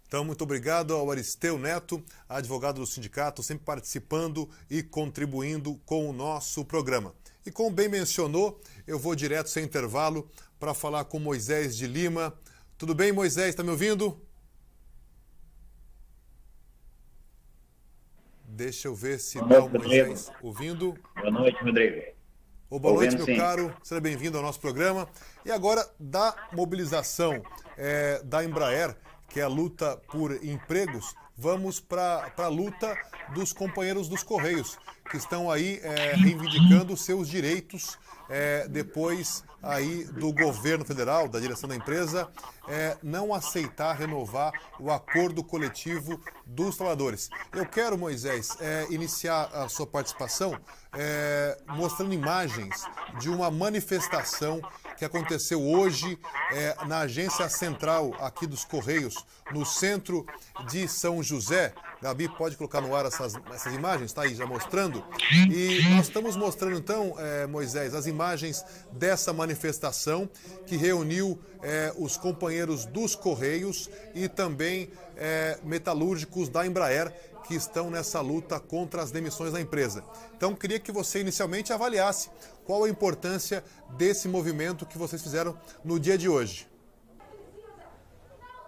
Então, muito obrigado ao Aristeu Neto, advogado do sindicato, sempre participando e contribuindo com o nosso programa. E como bem mencionou, eu vou direto sem intervalo para falar com Moisés de Lima. Tudo bem, Moisés? Está me ouvindo? Deixa eu ver se está o Moisés ouvindo. Boa noite, Rodrigo. Boa noite, meu caro. Seja bem-vindo ao nosso programa. E agora, da mobilização da Embraer, que é a luta por empregos, vamos para a luta dos companheiros dos Correios, que estão aí reivindicando seus direitos depois aí do governo federal, da direção da empresa, não aceitar renovar o acordo coletivo dos trabalhadores. Eu quero, Moisés, iniciar a sua participação mostrando imagens de uma manifestação que aconteceu hoje na agência central aqui dos Correios, no centro de São José. Gabi, pode colocar no ar essas imagens? Está aí já mostrando. E nós estamos mostrando então, Moisés, as imagens dessa manifestação que reuniu os companheiros dos Correios e também metalúrgicos da Embraer, que estão nessa luta contra as demissões da empresa. Então, queria que você inicialmente avaliasse qual a importância desse movimento que vocês fizeram no dia de hoje.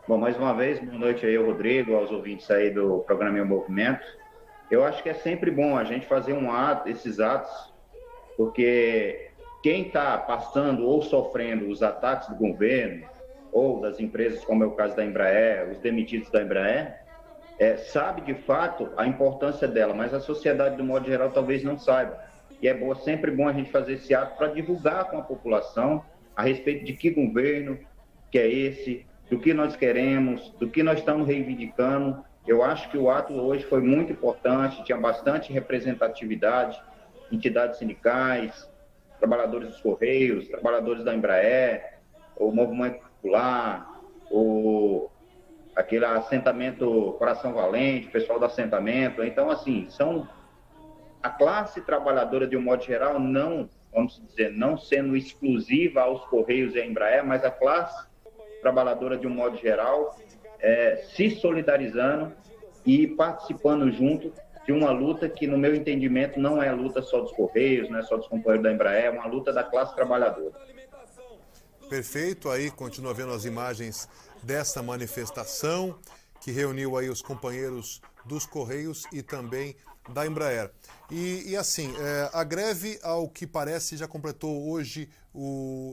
Bom, mais uma vez, boa noite aí ao Rodrigo, aos ouvintes aí do programa Em Movimento. Eu acho que é sempre bom a gente fazer esses atos, porque quem está passando ou sofrendo os ataques do governo ou das empresas, como é o caso da Embraer, os demitidos da Embraer, sabe de fato a importância dela, mas a sociedade, do modo geral, talvez não saiba. E é sempre bom a gente fazer esse ato para divulgar com a população a respeito de que governo que é esse, do que nós queremos, do que nós estamos reivindicando. Eu acho que o ato hoje foi muito importante, tinha bastante representatividade, entidades sindicais, trabalhadores dos Correios, trabalhadores da Embraer, o Movimento Popular, aquele assentamento Coração Valente, o pessoal do assentamento. Então, assim, a classe trabalhadora, de um modo geral, não, vamos dizer, não sendo exclusiva aos Correios e à Embraer, mas a classe trabalhadora, de um modo geral, se solidarizando e participando junto de uma luta que, no meu entendimento, não é a luta só dos Correios, não é só dos companheiros da Embraer, é uma luta da classe trabalhadora. Perfeito, aí continua vendo as imagens dessa manifestação que reuniu aí os companheiros dos Correios e também da Embraer. E assim, a greve, ao que parece, já completou hoje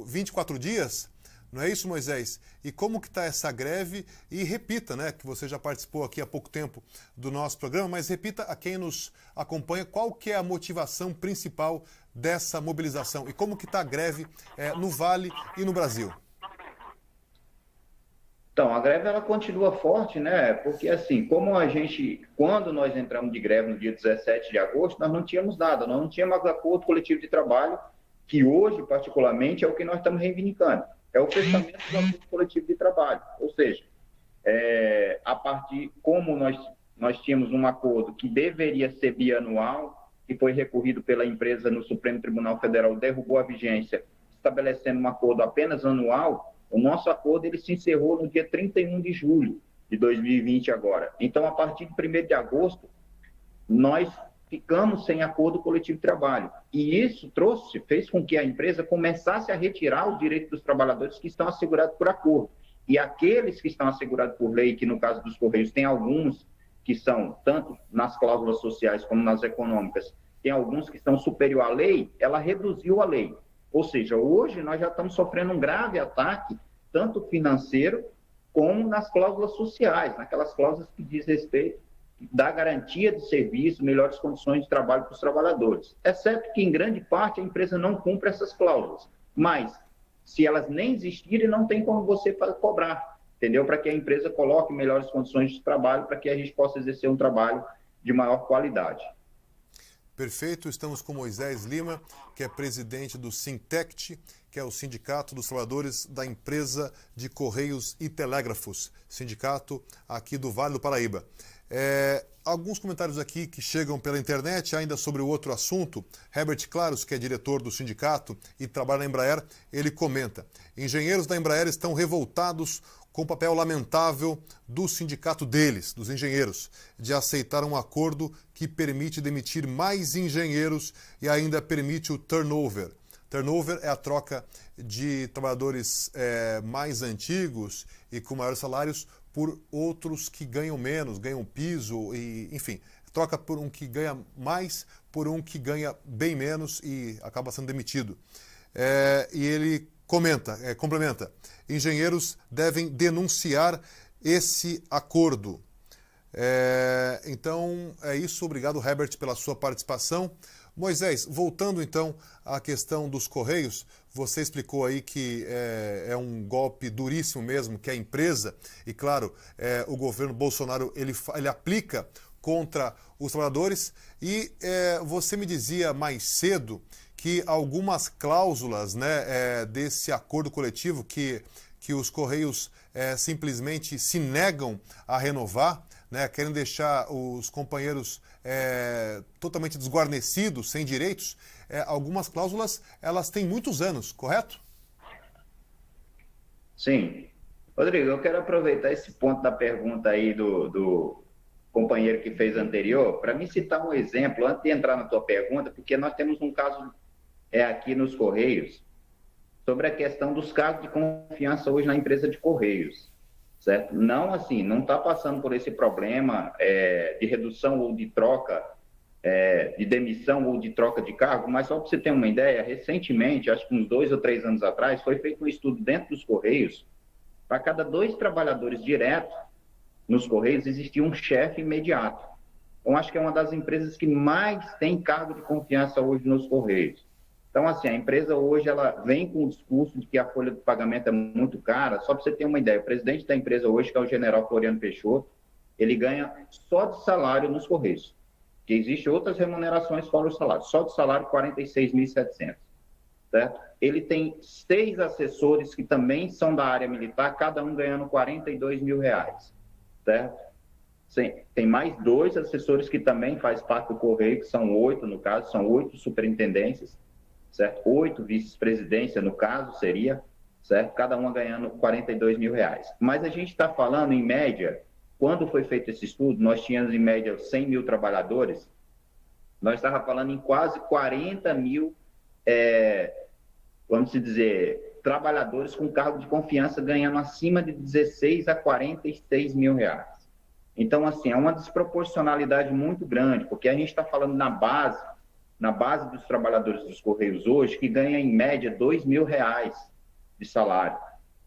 24 dias. Não é isso, Moisés? E como que está essa greve? E repita, né, que você já participou aqui há pouco tempo do nosso programa, mas repita a quem nos acompanha qual que é a motivação principal dessa mobilização e como que está a greve no Vale e no Brasil. Então, a greve ela continua forte, né? Porque assim, quando nós entramos de greve no dia 17 de agosto, nós não tínhamos nada, nós não tínhamos acordo coletivo de trabalho, que hoje, particularmente, é o que nós estamos reivindicando. É o fechamento do acordo coletivo de trabalho. Ou seja, como nós tínhamos um acordo que deveria ser bianual, que foi recorrido pela empresa no Supremo Tribunal Federal, derrubou a vigência, estabelecendo um acordo apenas anual, o nosso acordo ele se encerrou no dia 31 de julho de 2020 agora. Então, a partir de 1º de agosto, nós ficamos sem acordo coletivo de trabalho. E isso fez com que a empresa começasse a retirar os direitos dos trabalhadores que estão assegurados por acordo. E aqueles que estão assegurados por lei, que no caso dos Correios tem alguns que são, tanto nas cláusulas sociais como nas econômicas, tem alguns que estão superior à lei, ela reduziu a lei. Ou seja, hoje nós já estamos sofrendo um grave ataque, tanto financeiro como nas cláusulas sociais, naquelas cláusulas que diz respeito da garantia de serviço, melhores condições de trabalho para os trabalhadores. Exceto que, em grande parte, a empresa não cumpre essas cláusulas. Mas, se elas nem existirem, não tem como você cobrar, entendeu? Para que a empresa coloque melhores condições de trabalho, para que a gente possa exercer um trabalho de maior qualidade. Perfeito, estamos com Moisés Lima, que é presidente do Sintect, que é o Sindicato dos Trabalhadores da Empresa de Correios e Telégrafos, sindicato aqui do Vale do Paraíba. Alguns comentários aqui que chegam pela internet ainda sobre o outro assunto. Herbert Claros, que é diretor do sindicato e trabalha na Embraer, ele comenta: engenheiros da Embraer estão revoltados com o papel lamentável do sindicato deles, dos engenheiros, de aceitar um acordo que permite demitir mais engenheiros e ainda permite o turnover. Turnover é a troca de trabalhadores mais antigos e com maiores salários por outros que ganham menos, ganham piso, e, enfim, troca por um que ganha mais por um que ganha bem menos e acaba sendo demitido. E ele complementa: engenheiros devem denunciar esse acordo. Então, é isso. Obrigado, Herbert, pela sua participação. Moisés, voltando então à questão dos Correios, você explicou aí que é um golpe duríssimo mesmo, que a empresa, e claro, o governo Bolsonaro, ele aplica contra os trabalhadores, e você me dizia mais cedo que algumas cláusulas, né, desse acordo coletivo que os Correios simplesmente se negam a renovar, né, querem deixar os companheiros totalmente desguarnecidos, sem direitos. Algumas cláusulas, elas têm muitos anos, correto? Sim. Rodrigo, eu quero aproveitar esse ponto da pergunta aí do companheiro que fez anterior, para me citar um exemplo, antes de entrar na tua pergunta, porque nós temos um caso aqui nos Correios, sobre a questão dos casos de confiança hoje na empresa de Correios. Certo? Não assim, não está passando por esse problema de redução ou de troca, de demissão ou de troca de cargo, mas só para você ter uma ideia, recentemente, acho que uns 2 ou 3 anos atrás, foi feito um estudo dentro dos Correios, para cada 2 trabalhadores diretos nos Correios existia um chefe imediato. Então, acho que é uma das empresas que mais tem cargo de confiança hoje nos Correios. Então, assim, a empresa hoje, ela vem com o discurso de que a folha de pagamento é muito cara. Só para você ter uma ideia, o presidente da empresa hoje, que é o general Floriano Peixoto, ele ganha só de salário nos Correios. Que existem outras remunerações fora o salário. Só de salário, 46.700. Certo? Ele tem 6 assessores que também são da área militar, cada um ganhando R$42 mil. Certo? Sim, tem mais 2 assessores que também fazem parte do Correio, que são 8, no caso, são 8 superintendências. Certo? 8 vice-presidência, no caso, seria, certo? Cada uma ganhando R$42 mil. Mas a gente está falando, em média, quando foi feito esse estudo, nós tínhamos, em média, 100 mil trabalhadores, nós estávamos falando em quase 40 mil, vamos dizer, trabalhadores com cargo de confiança ganhando acima de 16 a 46 mil reais. Então, assim, é uma desproporcionalidade muito grande, porque a gente está falando na base dos trabalhadores dos Correios hoje, que ganha em média R$2 mil de salário,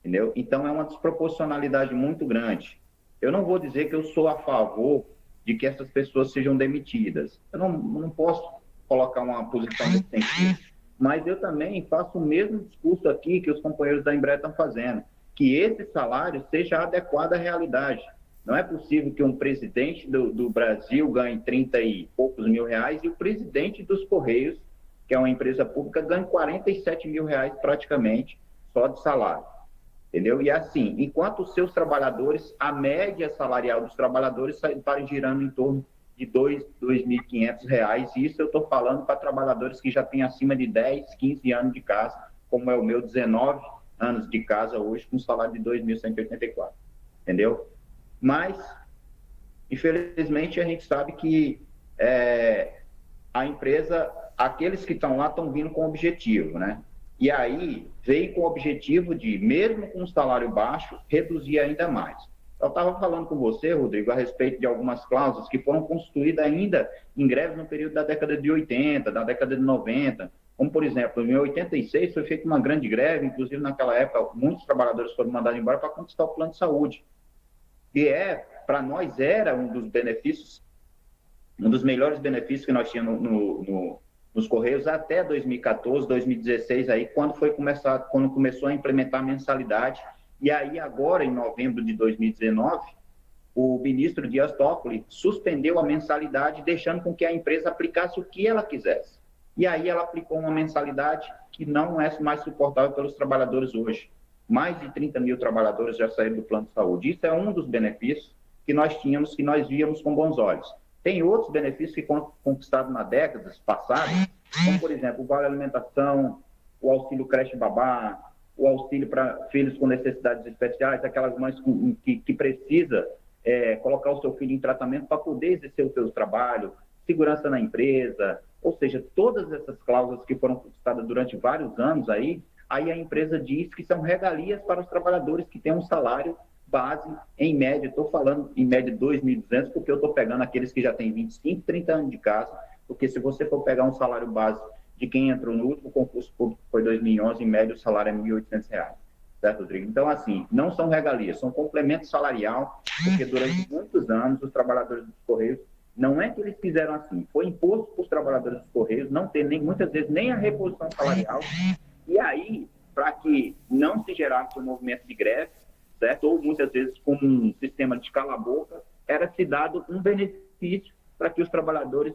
entendeu? Então é uma desproporcionalidade muito grande. Eu não vou dizer que eu sou a favor de que essas pessoas sejam demitidas. Eu não posso colocar uma posição nesse sentido. Mas eu também faço o mesmo discurso aqui que os companheiros da Embraer estão fazendo, que esse salário seja adequado à realidade. Não é possível que um presidente do Brasil ganhe 30 e poucos mil reais e o presidente dos Correios, que é uma empresa pública, ganhe 47 mil reais praticamente só de salário. Entendeu? E assim, enquanto os seus trabalhadores, a média salarial dos trabalhadores está girando em torno de R$2.500. E isso eu estou falando para trabalhadores que já têm acima de 10, 15 anos de casa, como é o meu, 19 anos de casa hoje, com um salário de R$2.184. Entendeu? Mas, infelizmente, a gente sabe que a empresa, aqueles que estão lá estão vindo com objetivo, né? E aí veio com o objetivo de, mesmo com um salário baixo, reduzir ainda mais. Eu estava falando com você, Rodrigo, a respeito de algumas cláusulas que foram constituídas ainda em greves no período da década de 80, da década de 90. Como, por exemplo, em 86 foi feita uma grande greve, inclusive naquela época muitos trabalhadores foram mandados embora para conquistar o plano de saúde. Que para nós era um dos benefícios, um dos melhores benefícios que nós tínhamos nos Correios até 2014, 2016, aí, quando começou a implementar a mensalidade. E aí agora, em novembro de 2019, o ministro Dias Toffoli suspendeu a mensalidade, deixando com que a empresa aplicasse o que ela quisesse. E aí ela aplicou uma mensalidade que não é mais suportável pelos trabalhadores hoje. Mais de 30 mil trabalhadores já saíram do plano de saúde. Isso é um dos benefícios que nós tínhamos, que nós víamos com bons olhos. Tem outros benefícios que foram conquistados na década passada, como, por exemplo, o vale alimentação, o auxílio creche babá, o auxílio para filhos com necessidades especiais, aquelas mães que precisam colocar o seu filho em tratamento para poder exercer o seu trabalho, segurança na empresa, ou seja, todas essas cláusulas que foram conquistadas durante vários anos aí a empresa diz que são regalias para os trabalhadores que têm um salário base, em média, estou falando em média 2.200, porque eu estou pegando aqueles que já têm 25, 30 anos de casa, porque se você for pegar um salário base de quem entrou no último concurso público, que foi 2011, em média o salário é R$1.800. certo, Rodrigo? Então, assim, não são regalias, são complemento salarial, porque durante muitos anos os trabalhadores dos Correios, não é que eles fizeram assim, foi imposto para os trabalhadores dos Correios não ter muitas vezes nem a reposição salarial, e aí, para que não se gerasse um movimento de greve, certo? Ou muitas vezes com um sistema de cala-boca, era se dado um benefício para que os trabalhadores,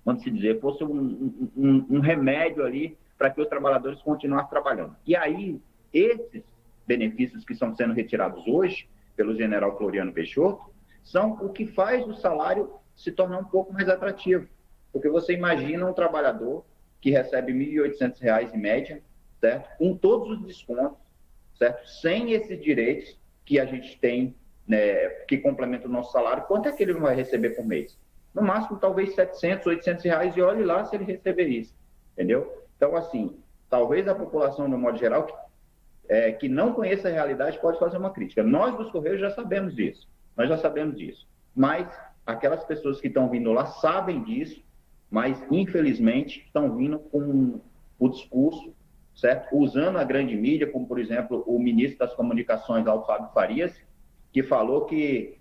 vamos dizer, fosse um remédio ali para que os trabalhadores continuassem trabalhando. E aí, esses benefícios que estão sendo retirados hoje pelo general Floriano Peixoto são o que faz o salário se tornar um pouco mais atrativo. Porque você imagina um trabalhador que recebe R$ 1.800 em média, certo? Com todos os descontos, certo? Sem esses direitos que a gente tem, né, que complementam o nosso salário, quanto é que ele vai receber por mês? No máximo, talvez R$700, R$800, e olhe lá se ele receber isso, entendeu? Então, assim, talvez a população, no modo geral, que não conheça a realidade, pode fazer uma crítica. Nós, dos Correios, já sabemos disso. Mas aquelas pessoas que estão vindo lá sabem disso, mas, infelizmente, estão vindo com o discurso, certo? Usando a grande mídia, como, por exemplo, o ministro das Comunicações, Fábio Farias, que falou que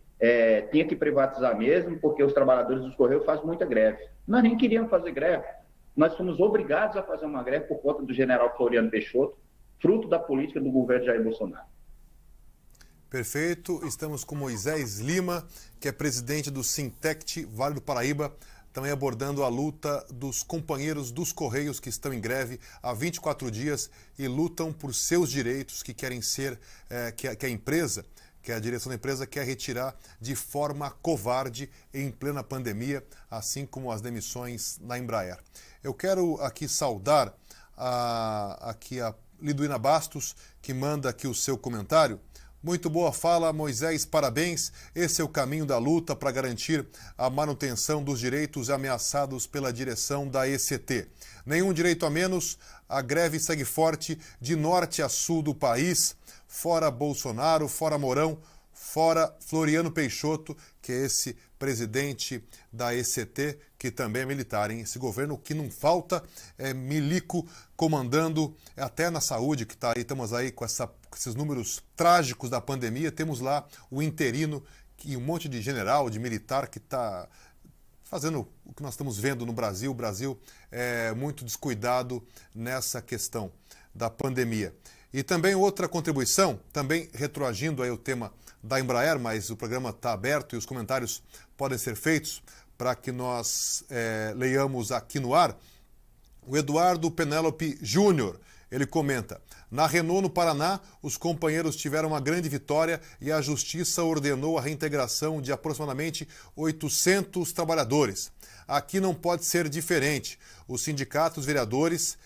tinha que privatizar mesmo, porque os trabalhadores dos Correios fazem muita greve. Nós nem queríamos fazer greve. Nós fomos obrigados a fazer uma greve por conta do general Floriano Peixoto, fruto da política do governo Jair Bolsonaro. Perfeito. Estamos com Moisés Lima, que é presidente do Sintect Vale do Paraíba, também abordando a luta dos companheiros dos Correios que estão em greve há 24 dias e lutam por seus direitos, que querem ser, que a empresa, que a direção da empresa quer retirar de forma covarde em plena pandemia, assim como as demissões na Embraer. Eu quero aqui saudar a Liduína Bastos, que manda aqui o seu comentário. Muito boa fala, Moisés, parabéns. Esse é o caminho da luta para garantir a manutenção dos direitos ameaçados pela direção da ECT. Nenhum direito a menos, a greve segue forte de norte a sul do país, fora Bolsonaro, fora Mourão, fora Floriano Peixoto, que é esse presidente da ECT, que também é militar, hein? Esse governo que não falta é milico comandando até na saúde, que está aí, estamos aí com esses números trágicos da pandemia, temos lá o interino e um monte de general, de militar que está fazendo o que nós estamos vendo no Brasil. O Brasil é muito descuidado nessa questão da pandemia. E também outra contribuição, também retroagindo aí o tema da Embraer, mas o programa está aberto e os comentários podem ser feitos para que nós leiamos aqui no ar. O Eduardo Penélope Júnior, ele comenta: na Renault, no Paraná, os companheiros tiveram uma grande vitória e a Justiça ordenou a reintegração de aproximadamente 800 trabalhadores. Aqui não pode ser diferente. Os sindicatos, vereadores,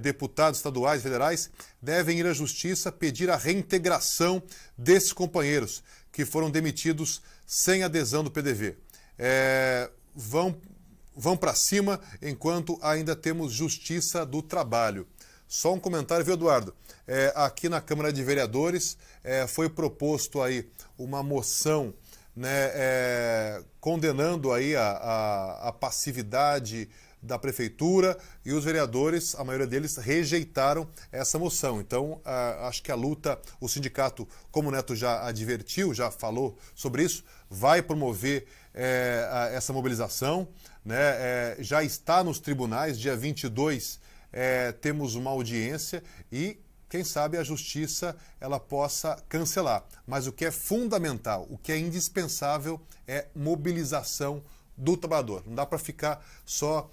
deputados estaduais e federais devem ir à Justiça pedir a reintegração desses companheiros que foram demitidos sem adesão do PDV. Vão para cima enquanto ainda temos Justiça do Trabalho. Só um comentário, viu, Eduardo? Aqui na Câmara de Vereadores foi proposto aí uma moção, né, condenando aí a passividade da Prefeitura, e os vereadores, a maioria deles, rejeitaram essa moção. Então, acho que a luta, o sindicato, como o Neto já advertiu, já falou sobre isso, vai promover essa mobilização, né? Já está nos tribunais, dia 22 temos uma audiência e, quem sabe, a Justiça ela possa cancelar. Mas o que é fundamental, o que é indispensável é mobilização do trabalhador. Não dá para ficar só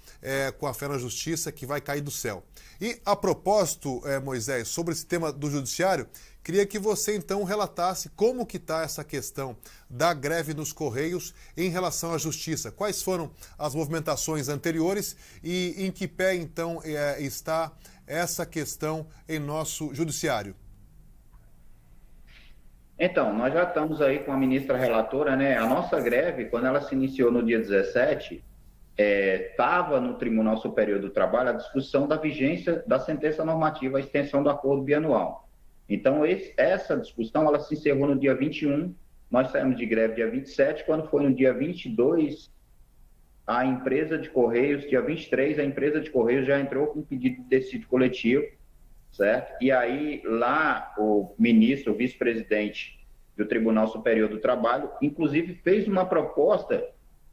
com a fé na Justiça que vai cair do céu. E a propósito, Moisés, sobre esse tema do Judiciário, queria que você então relatasse como que está essa questão da greve nos Correios em relação à Justiça. Quais foram as movimentações anteriores e em que pé então está essa questão em nosso Judiciário? Então, nós já estamos aí com a ministra relatora, né? A nossa greve, quando ela se iniciou no dia 17, estava no Tribunal Superior do Trabalho a discussão da vigência da sentença normativa, a extensão do acordo bianual. Então, essa discussão, ela se encerrou no dia 21, nós saímos de greve dia 27, quando foi no dia 22, a empresa de Correios, dia 23, a empresa de Correios já entrou com um pedido de tecido coletivo, certo? E aí lá o ministro, o vice-presidente do Tribunal Superior do Trabalho, inclusive fez uma proposta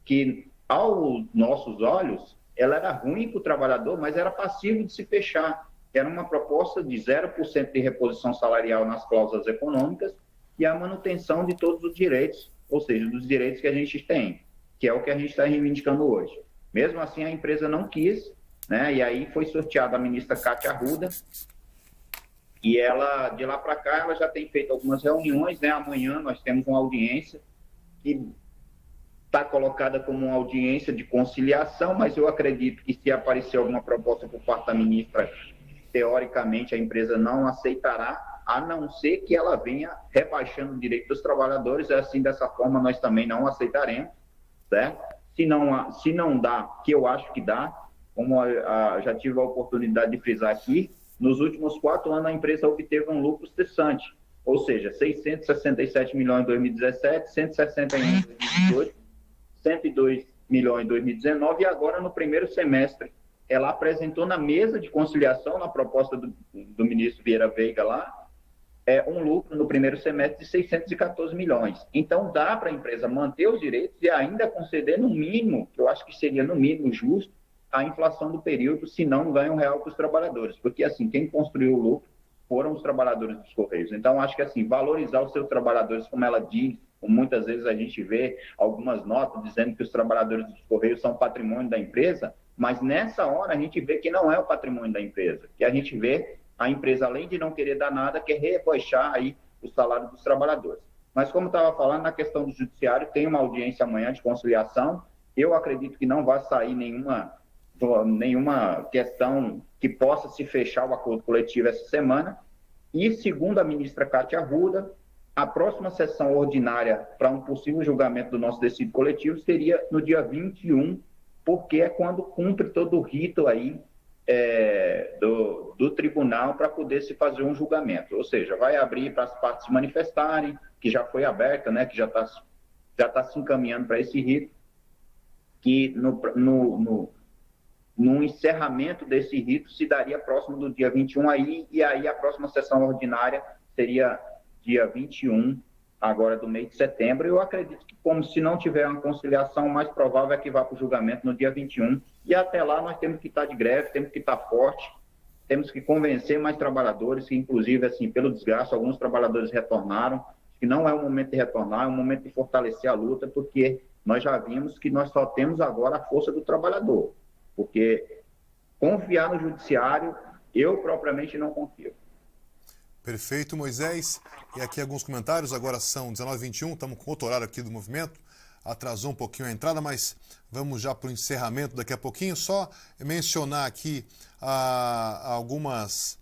que, aos nossos olhos, ela era ruim para o trabalhador, mas era passível de se fechar. Era uma proposta de 0% de reposição salarial nas cláusulas econômicas e a manutenção de todos os direitos, ou seja, dos direitos que a gente tem, que é o que a gente está reivindicando hoje. Mesmo assim, a empresa não quis, né? E aí foi sorteada a ministra Cátia Arruda, e ela, de lá para cá, ela já tem feito algumas reuniões, né? Amanhã nós temos uma audiência que está colocada como uma audiência de conciliação, mas eu acredito que se aparecer alguma proposta por parte da ministra, teoricamente a empresa não aceitará, a não ser que ela venha rebaixando o direito dos trabalhadores, assim, dessa forma nós também não aceitaremos, certo? Se não dá, que eu acho que dá, como já tive a oportunidade de frisar aqui, nos últimos 4 anos a empresa obteve um lucro cessante, ou seja, 667 milhões em 2017, 161 em 2018, 102 milhões em 2019 e agora no primeiro semestre ela apresentou na mesa de conciliação, na proposta do ministro Vieira Veiga lá, um lucro no primeiro semestre de 614 milhões. Então dá para a empresa manter os direitos e ainda conceder no mínimo, que eu acho que seria no mínimo justo, a inflação do período, se não ganha R$1 para os trabalhadores. Porque, assim, quem construiu o lucro foram os trabalhadores dos Correios. Então, acho que, assim, valorizar os seus trabalhadores, como ela diz, como muitas vezes a gente vê algumas notas dizendo que os trabalhadores dos Correios são patrimônio da empresa, mas nessa hora a gente vê que não é o patrimônio da empresa. Que a gente vê a empresa, além de não querer dar nada, quer rebaixar aí o salário dos trabalhadores. Mas, como estava falando, na questão do judiciário, tem uma audiência amanhã de conciliação. Eu acredito que não vai sair nenhuma questão que possa se fechar o acordo coletivo essa semana. E, segundo a ministra Cátia Arruda, a próxima sessão ordinária para um possível julgamento do nosso decídio coletivo seria no dia 21, porque é quando cumpre todo o rito aí do tribunal para poder se fazer um julgamento. Ou seja, vai abrir para as partes se manifestarem, que já foi aberta, né, que já tá se encaminhando para esse rito, que no encerramento desse rito se daria próximo do dia 21 aí, e aí a próxima sessão ordinária seria dia 21, agora do mês de setembro. Eu acredito que, como se não tiver uma conciliação, o mais provável é que vá para o julgamento no dia 21, e até lá nós temos que estar de greve, temos que estar forte, temos que convencer mais trabalhadores, que inclusive, assim, pelo desgaste, alguns trabalhadores retornaram, que não é o momento de retornar, é o momento de fortalecer a luta, porque nós já vimos que nós só temos agora a força do trabalhador. Porque confiar no judiciário, eu propriamente não confio. Perfeito, Moisés. E aqui alguns comentários, agora são 19h21, estamos com outro horário aqui do movimento, atrasou um pouquinho a entrada, mas vamos já para o encerramento daqui a pouquinho. Só mencionar aqui algumas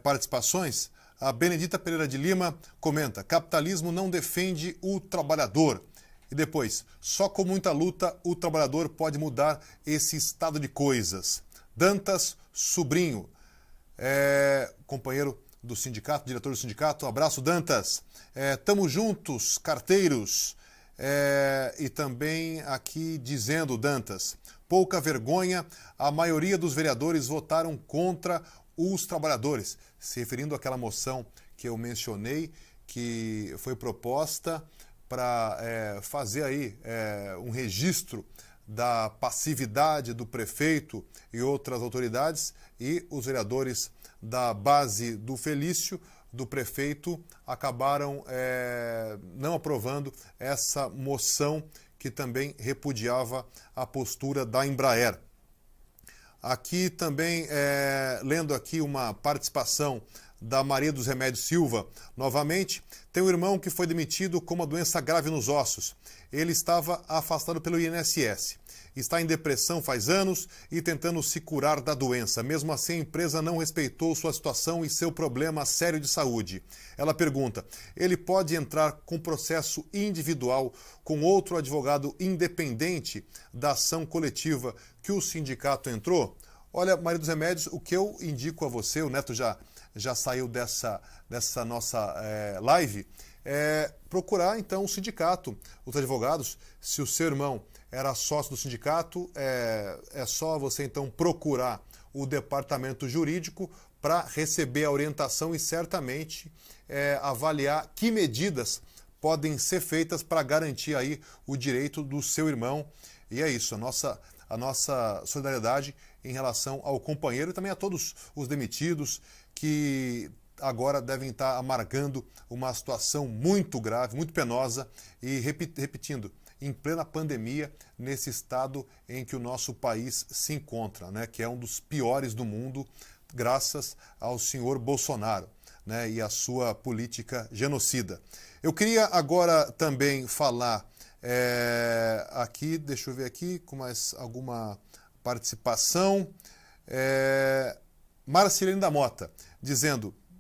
participações. A Benedita Pereira de Lima comenta: capitalismo não defende o trabalhador. E depois, só com muita luta o trabalhador pode mudar esse estado de coisas. Dantas Sobrinho, companheiro do sindicato, diretor do sindicato. Abraço, Dantas. Tamo juntos, carteiros. E também aqui dizendo, Dantas, pouca vergonha, a maioria dos vereadores votaram contra os trabalhadores, se referindo àquela moção que eu mencionei, que foi proposta para fazer aí um registro da passividade do prefeito e outras autoridades, e os vereadores da base do Felício, do prefeito, acabaram não aprovando essa moção que também repudiava a postura da Embraer. Aqui também, lendo aqui uma participação da Maria dos Remédios Silva, novamente, tem um irmão que foi demitido com uma doença grave nos ossos. Ele estava afastado pelo INSS. Está em depressão faz anos e tentando se curar da doença. Mesmo assim, a empresa não respeitou sua situação e seu problema sério de saúde. Ela pergunta, ele pode entrar com processo individual com outro advogado independente da ação coletiva que o sindicato entrou? Olha, Maria dos Remédios, o que eu indico a você, o Neto já saiu dessa nossa live, procurar então o sindicato, os advogados. Se o seu irmão era sócio do sindicato, é só você então procurar o departamento jurídico para receber a orientação e certamente avaliar que medidas podem ser feitas para garantir aí o direito do seu irmão. E é isso, a nossa solidariedade em relação ao companheiro e também a todos os demitidos que agora devem estar amargando uma situação muito grave, muito penosa e, repetindo, em plena pandemia, nesse estado em que o nosso país se encontra, né, que é um dos piores do mundo, graças ao senhor Bolsonaro, né, e a sua política genocida. Eu queria agora também falar aqui, deixa eu ver aqui, com mais alguma participação. Marcelino da Mota,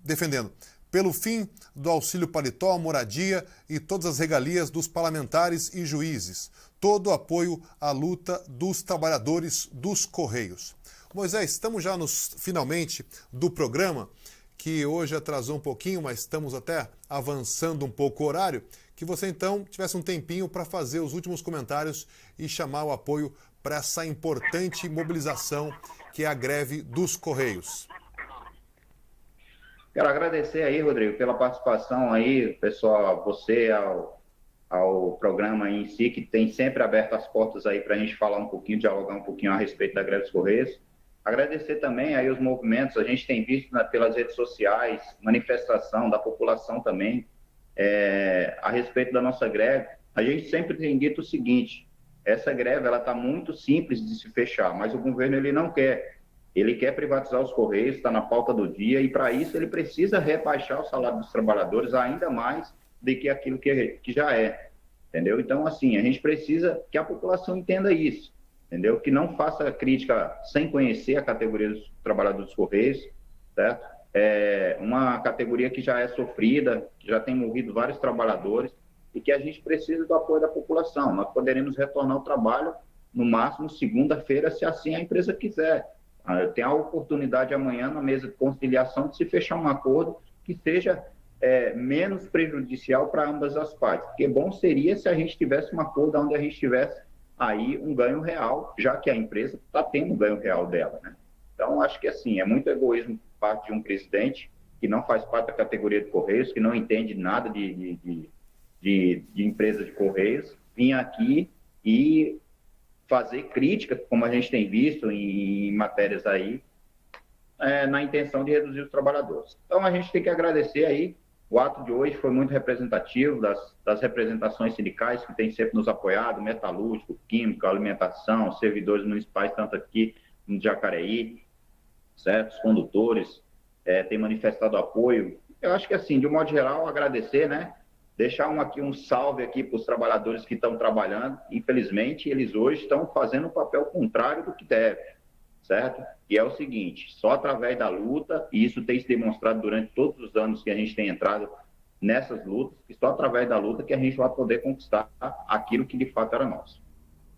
defendendo, pelo fim do auxílio paletó, moradia e todas as regalias dos parlamentares e juízes. Todo o apoio à luta dos trabalhadores dos Correios. Moisés, estamos já finalmente do programa, que hoje atrasou um pouquinho, mas estamos até avançando um pouco o horário, que você então tivesse um tempinho para fazer os últimos comentários e chamar o apoio para essa importante mobilização que é a greve dos Correios. Quero agradecer aí, Rodrigo, pela participação aí, pessoal, você, ao programa em si, que tem sempre aberto as portas aí para a gente falar um pouquinho, dialogar um pouquinho a respeito da greve dos Correios. Agradecer também aí os movimentos, a gente tem visto pelas redes sociais, manifestação da população também, a respeito da nossa greve. A gente sempre tem dito o seguinte, essa greve ela está muito simples de se fechar, mas o governo ele não quer. Ele quer privatizar os Correios, está na pauta do dia, e para isso ele precisa rebaixar o salário dos trabalhadores ainda mais do que aquilo que já é, entendeu? Então, assim, a gente precisa que a população entenda isso, entendeu? Que não faça crítica sem conhecer a categoria dos trabalhadores dos Correios, certo? É uma categoria que já é sofrida, que já tem morrido vários trabalhadores, e que a gente precisa do apoio da população. Nós poderemos retornar ao trabalho, no máximo, segunda-feira, se assim a empresa quiser. Tem a oportunidade amanhã, na mesa de conciliação, de se fechar um acordo que seja menos prejudicial para ambas as partes. Porque bom seria se a gente tivesse um acordo onde a gente tivesse aí um ganho real, já que a empresa está tendo um ganho real dela, né? Então, acho que assim, é muito egoísmo por parte de um presidente que não faz parte da categoria de Correios, que não entende nada de empresa de Correios, vir aqui e fazer crítica, como a gente tem visto em matérias aí, na intenção de reduzir os trabalhadores. Então, a gente tem que agradecer aí, o ato de hoje foi muito representativo das representações sindicais que têm sempre nos apoiado, metalúrgico, químico, alimentação, servidores municipais, tanto aqui no Jacareí, certo? Os condutores têm manifestado apoio. Eu acho que, assim, de um modo geral, agradecer, né? Deixar um salve aqui para os trabalhadores que estão trabalhando. Infelizmente, eles hoje estão fazendo o papel contrário do que deve, certo? E é o seguinte, só através da luta, e isso tem se demonstrado durante todos os anos que a gente tem entrado nessas lutas, que só através da luta que a gente vai poder conquistar aquilo que de fato era nosso.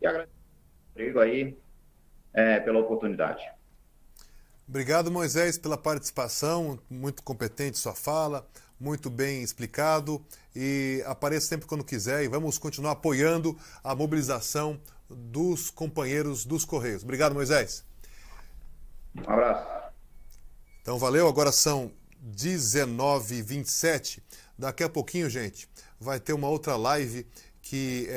E agradeço ao Rodrigo aí pela oportunidade. Obrigado, Moisés, pela participação, muito competente sua fala, muito bem explicado, e apareça sempre quando quiser e vamos continuar apoiando a mobilização dos companheiros dos Correios. Obrigado, Moisés. Um abraço. Então valeu, agora são 19h27. Daqui a pouquinho, gente, vai ter uma outra live que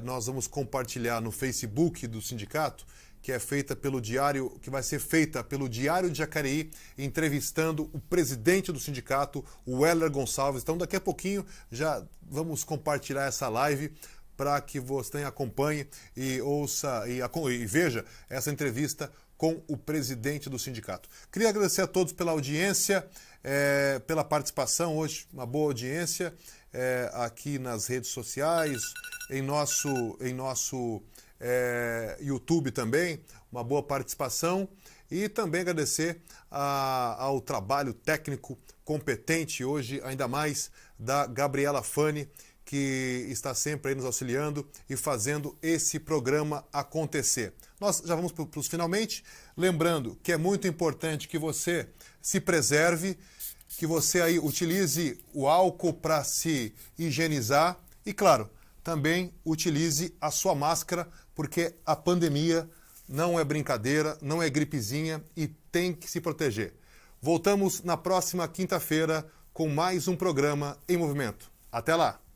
nós vamos compartilhar no Facebook do sindicato, que é feita pelo Diário, que vai ser feita pelo Diário de Jacareí, entrevistando o presidente do sindicato, o Weller Gonçalves. Então, daqui a pouquinho já vamos compartilhar essa live para que você acompanhe e ouça e veja essa entrevista com o presidente do sindicato. Queria agradecer a todos pela audiência, pela participação hoje, uma boa audiência aqui nas redes sociais, em nosso YouTube também, uma boa participação, e também agradecer ao trabalho técnico competente hoje, ainda mais da Gabriela Fani, que está sempre aí nos auxiliando e fazendo esse programa acontecer. Nós já vamos para os finalmente, lembrando que é muito importante que você se preserve, que você aí utilize o álcool para se higienizar e, claro, também utilize a sua máscara, porque a pandemia não é brincadeira, não é gripezinha e tem que se proteger. Voltamos na próxima quinta-feira com mais um programa em movimento. Até lá!